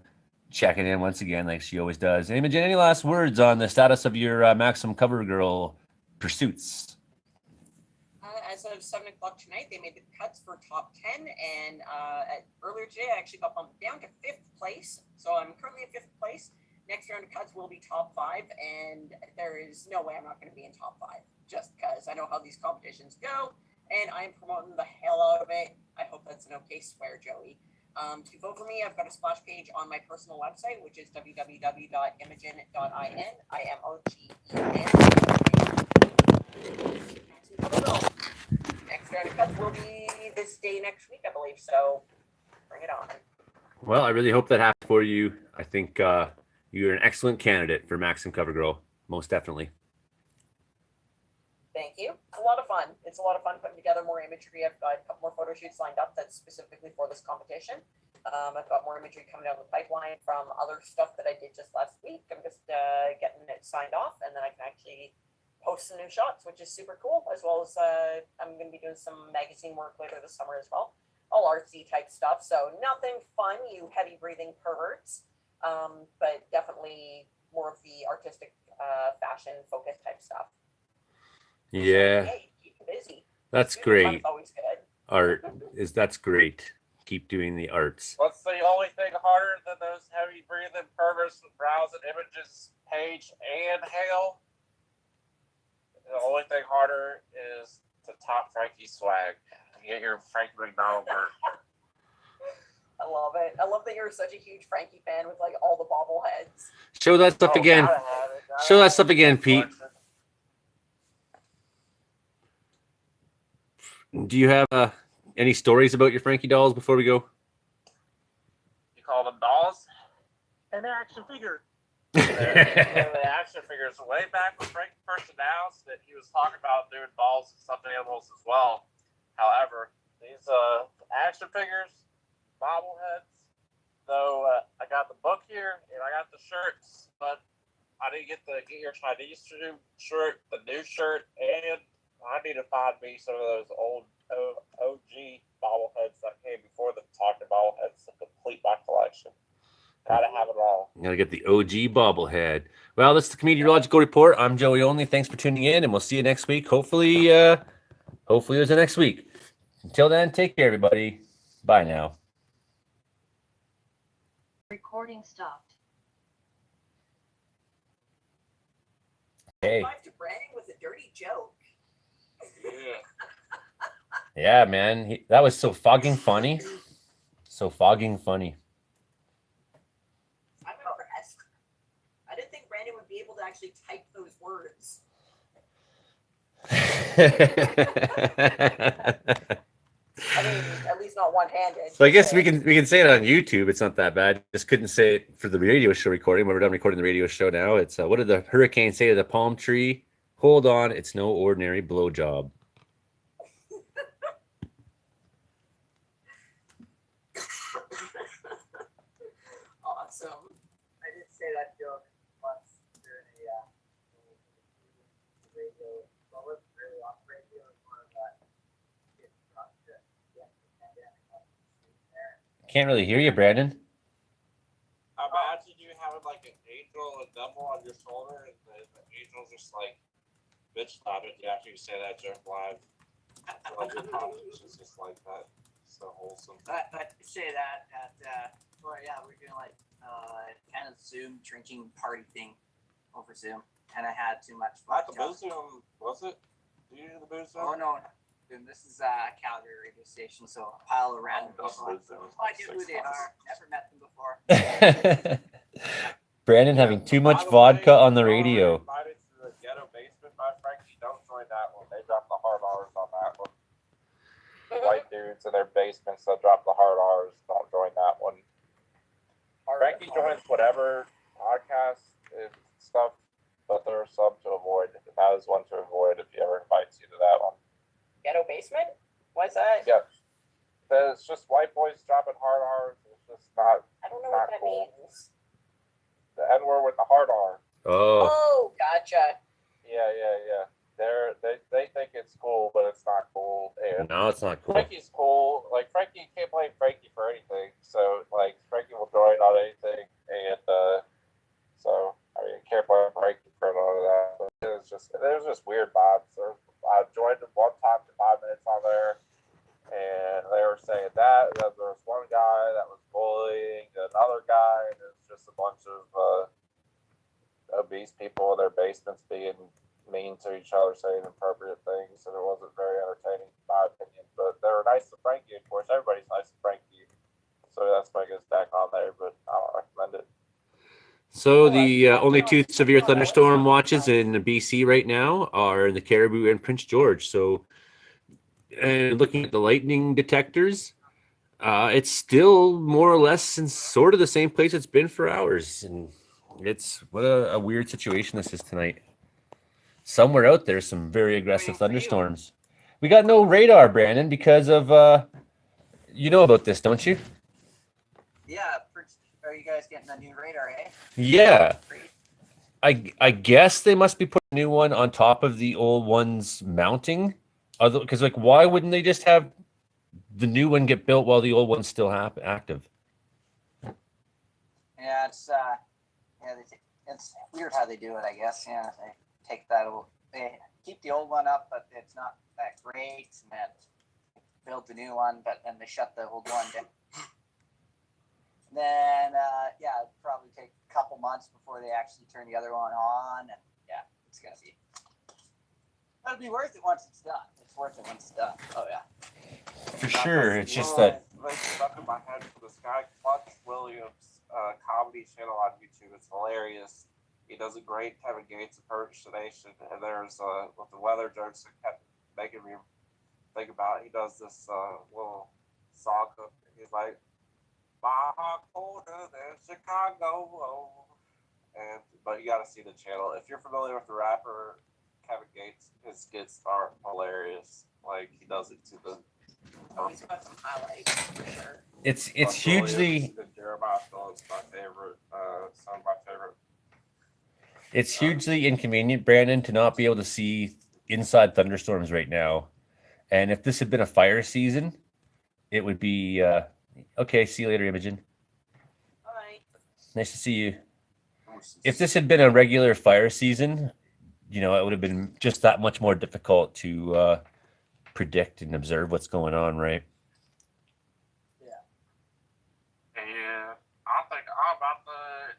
Speaker 1: checking in once again like she always does. Imogen, any last words on the status of your Maxim Cover Girl pursuits?
Speaker 6: As of 7 o'clock tonight, they made the cuts for top 10, and earlier today I actually got bumped down to 5th place, so I'm currently at 5th place. Next round of cuts will be top 5, and there is no way I'm not going to be in top 5, just because I know how these competitions go, and I'm promoting the hell out of it. I hope that's an okay swear, Joey. To vote for me, I've got a splash page on my personal website, which is www.imogen.in. IMOGEN. Next round of cuts will be this day next week, I believe. So bring it on.
Speaker 1: Well, I really hope that happens for you. I think you're an excellent candidate for Maxim Cover Girl, most definitely.
Speaker 6: Thank you. It's a lot of fun. It's a lot of fun putting together more imagery. I've got a couple more photo shoots lined up that's specifically for this competition. I've got more imagery coming down the pipeline from other stuff that I did just last week. I'm just getting it signed off, and then I can actually post some new shots, which is super cool, as well as I'm going to be doing some magazine work later this summer as well. All artsy type stuff. So nothing fun, you heavy breathing perverts, but definitely more of the artistic fashion focus type stuff.
Speaker 1: Yeah,
Speaker 6: So, keep busy.
Speaker 1: that's
Speaker 6: Doing
Speaker 1: great.
Speaker 6: fun's always good.
Speaker 1: That's great. Keep doing the arts.
Speaker 7: What's the only thing harder than those heavy breathing perverts with browsing images page and hail? The only thing harder is to top Frankie's swag. Get your Frankie McDonald merch.
Speaker 6: I love it. I love that you're such a huge Frankie fan with like all the bobbleheads.
Speaker 1: Show that stuff again.
Speaker 7: Gotta have it, gotta
Speaker 1: Show that
Speaker 7: have
Speaker 1: stuff
Speaker 7: it.
Speaker 1: again, Pete. Do you have any stories about your Frankie dolls before we go?
Speaker 7: You call them dolls?
Speaker 3: An action figure.
Speaker 7: The action figures. Way back when Frankie first announced that he was talking about doing dolls and stuffed animals as well. However, these action figures, bobbleheads, though I got the book here and I got the shirts, but I didn't get your Chinese shirt, the new shirt, and I need to find me some of those old OG bobbleheads that came before the talking bobbleheads to complete my collection. Gotta have it all.
Speaker 1: Gotta get the OG bobblehead. Well, this is the Meteorological Report. I'm Joey Only. Thanks for tuning in, and we'll see you next week. Hopefully there's a next week. Until then, take care, everybody. Bye now.
Speaker 5: Recording stopped.
Speaker 1: Hey.
Speaker 6: Five to Brandon with a dirty joke.
Speaker 1: Yeah, man. That was so fucking funny. So fucking funny.
Speaker 6: I'm impressed. I didn't think Brandon would be able to actually type those words. I mean, at least not one-handed.
Speaker 1: So I guess we can say it on YouTube. It's not that bad. Just couldn't say it for the radio show recording. When we're done recording the radio show now, it's what did the hurricane say to the palm tree? Hold on, it's no ordinary blowjob.
Speaker 6: Awesome.
Speaker 2: I did say that joke once during a radio. Well, it wasn't really off radio. It was more of that.
Speaker 1: Can't really hear you, Brandon.
Speaker 7: Imagine you having like an angel and devil on your shoulder, and the angel's just like bitch slapping you after you say that joke live. It's just like that. So wholesome.
Speaker 2: But say that at we're doing like kind of Zoom drinking party thing over Zoom, and I had too much fun.
Speaker 7: Not the booze Zoom, was it? Did you do the booze Zoom?
Speaker 2: Oh no, And this is Calgary radio station, so a pile of random people. I knew who they are. Never met them before.
Speaker 1: Brandon having too much vodka on the radio.
Speaker 7: Invited to the ghetto basement by Frankie. Don't join that one. They dropped the hard R's on that one. White dudes in their basements that drop the hard R's. Don't join that one. Frankie joins whatever podcast and stuff, but there are some to avoid. That is one to avoid if he ever invites you to that one.
Speaker 6: Ghetto basement? Why's that?
Speaker 7: Yeah. It's just white boys dropping hard R's. It's just not.
Speaker 6: I don't know
Speaker 7: not
Speaker 6: what that
Speaker 7: cool.
Speaker 6: means.
Speaker 7: The N word with the hard R.
Speaker 1: Oh,
Speaker 6: Oh, gotcha.
Speaker 7: Yeah. They think it's cool, but it's not cool. And
Speaker 1: no, it's not cool.
Speaker 7: Frankie's cool. Like Frankie, you can't blame Frankie for anything. So like Frankie will join on anything, and so I mean, you can't blame Frankie for none of that. But it was just weird vibes. I joined them one time for 5 minutes on there, and they were saying that. And then there was one guy that was bullying another guy, and it was just a bunch of obese people in their basements being mean to each other, saying inappropriate things, and it wasn't very entertaining in my opinion. But they were nice to Frankie, of course. Everybody's nice to Frankie, so that's why it goes back on there. But I don't recommend it.
Speaker 1: So the only two severe thunderstorm watches in BC right now are in the Caribou and Prince George. So, and looking at the lightning detectors, it's still more or less in sort of the same place it's been for hours. And it's what a weird situation this is tonight. Somewhere out there, some very aggressive thunderstorms. We got no radar, Brandon, because of you know about this, don't you?
Speaker 2: Yeah, are you guys getting a new radar, eh?
Speaker 1: Yeah. I guess they must be putting a new one on top of the old one's mounting. Because like, why wouldn't they just have the new one get built while the old one's still active?
Speaker 2: Yeah, it's it's weird how they do it. I guess. Yeah, they take they keep the old one up, but it's not that great, and then build the new one, but then they shut the old one down. Then yeah, it'd probably take a couple months before they actually turn the other one on, and yeah, it's gonna be. It'll be worth it once it's done. It's worth it once it's done. Oh yeah.
Speaker 1: For sure. It's just that.
Speaker 7: Like stuck in my head for this guy, Clutch Williams, comedy channel on YouTube. It's hilarious. He does a great Kevin Gates impersonation, and there's with the weather jokes that kept making me think about it. He does this little song. He's like, "My heart colder than Chicago," but you got to see the channel if you're familiar with the rapper Kevin Gates. His skits are hilarious. Like he does it to the.
Speaker 6: Oh, he's got some highlights for sure.
Speaker 1: It's hugely.
Speaker 7: Jeremiah Phillips, my favorite. Some of my favorite.
Speaker 1: It's hugely inconvenient, Brandon, to not be able to see inside thunderstorms right now. And if this had been a fire season, it would be okay. See you later, Imogen.
Speaker 6: All right.
Speaker 1: Nice to see you. If this had been a regular fire season, it would have been just that much more difficult to predict and observe what's going on, right?
Speaker 7: Yeah. And I think I'm about to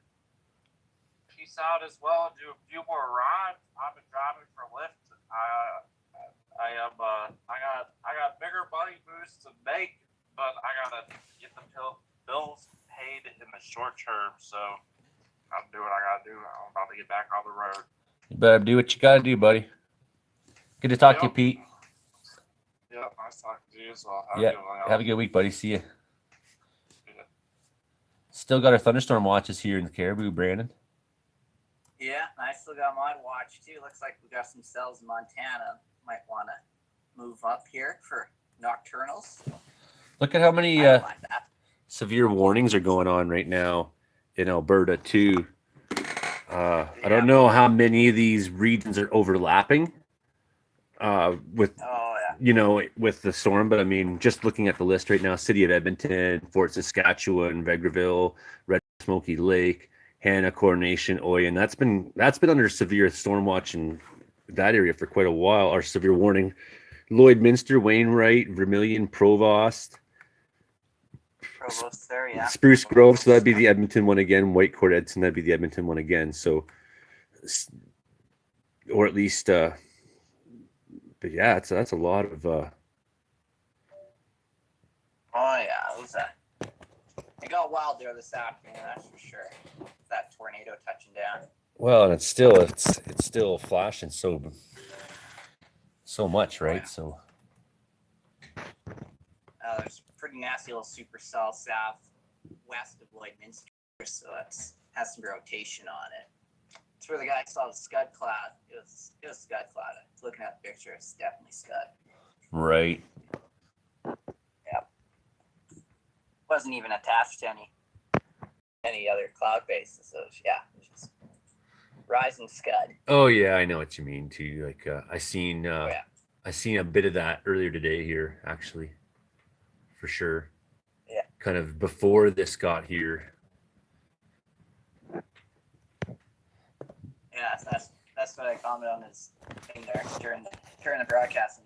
Speaker 7: peace out as well and do a few more rides. I've been driving for Lyft. I got bigger money boosts to make, but I gotta get the bills paid in the short term. So I'm doing what I gotta do. I'm about to get back on the road.
Speaker 1: You better do what you gotta do, buddy. Good to talk to you, Pete.
Speaker 7: Yeah, nice talking to you as well.
Speaker 1: Have a good week, buddy. See you. Still got our thunderstorm watches here in the Caribou, Brandon.
Speaker 2: Yeah, I still got mine watched too. Looks like we got some cells in Montana. Might want to move up here for nocturnals.
Speaker 1: Look at how many severe warnings are going on right now in Alberta too. I don't know how many of these regions are overlapping with with the storm, but I mean, just looking at the list right now: City of Edmonton, Fort Saskatchewan, Vegreville, Red Smoky Lake, Hannah, Coronation, Oyen. That's been under severe storm watch in that area for quite a while, or severe warning. Lloydminster, Wainwright, Vermilion, Provost
Speaker 2: there, yeah.
Speaker 1: Spruce Grove, so that'd be the Edmonton one again. Whitecourt, Edson, that'd be the Edmonton one again. So, or at least, but yeah, that's a lot of
Speaker 2: Oh yeah, it was it got wild there this afternoon, that's for sure. That tornado touching down.
Speaker 1: Well, and it's still flashing so much, right?
Speaker 2: Oh, yeah.
Speaker 1: So
Speaker 2: There's a pretty nasty little supercell southwest of Lloydminster, so has some rotation on it. It's where the guy saw the scud cloud. It was scud cloud. Looking at the picture, it's definitely scud.
Speaker 1: right.
Speaker 2: Wasn't even attached to any other cloud bases. So yeah, it was just rising scud.
Speaker 1: Oh yeah, I know what you mean too. Like I seen
Speaker 2: Yeah.
Speaker 1: I seen a bit of that earlier today here, actually, for sure.
Speaker 2: Yeah.
Speaker 1: Kind of before this got here.
Speaker 2: Yeah, that's what I commented on this thing there during the broadcast.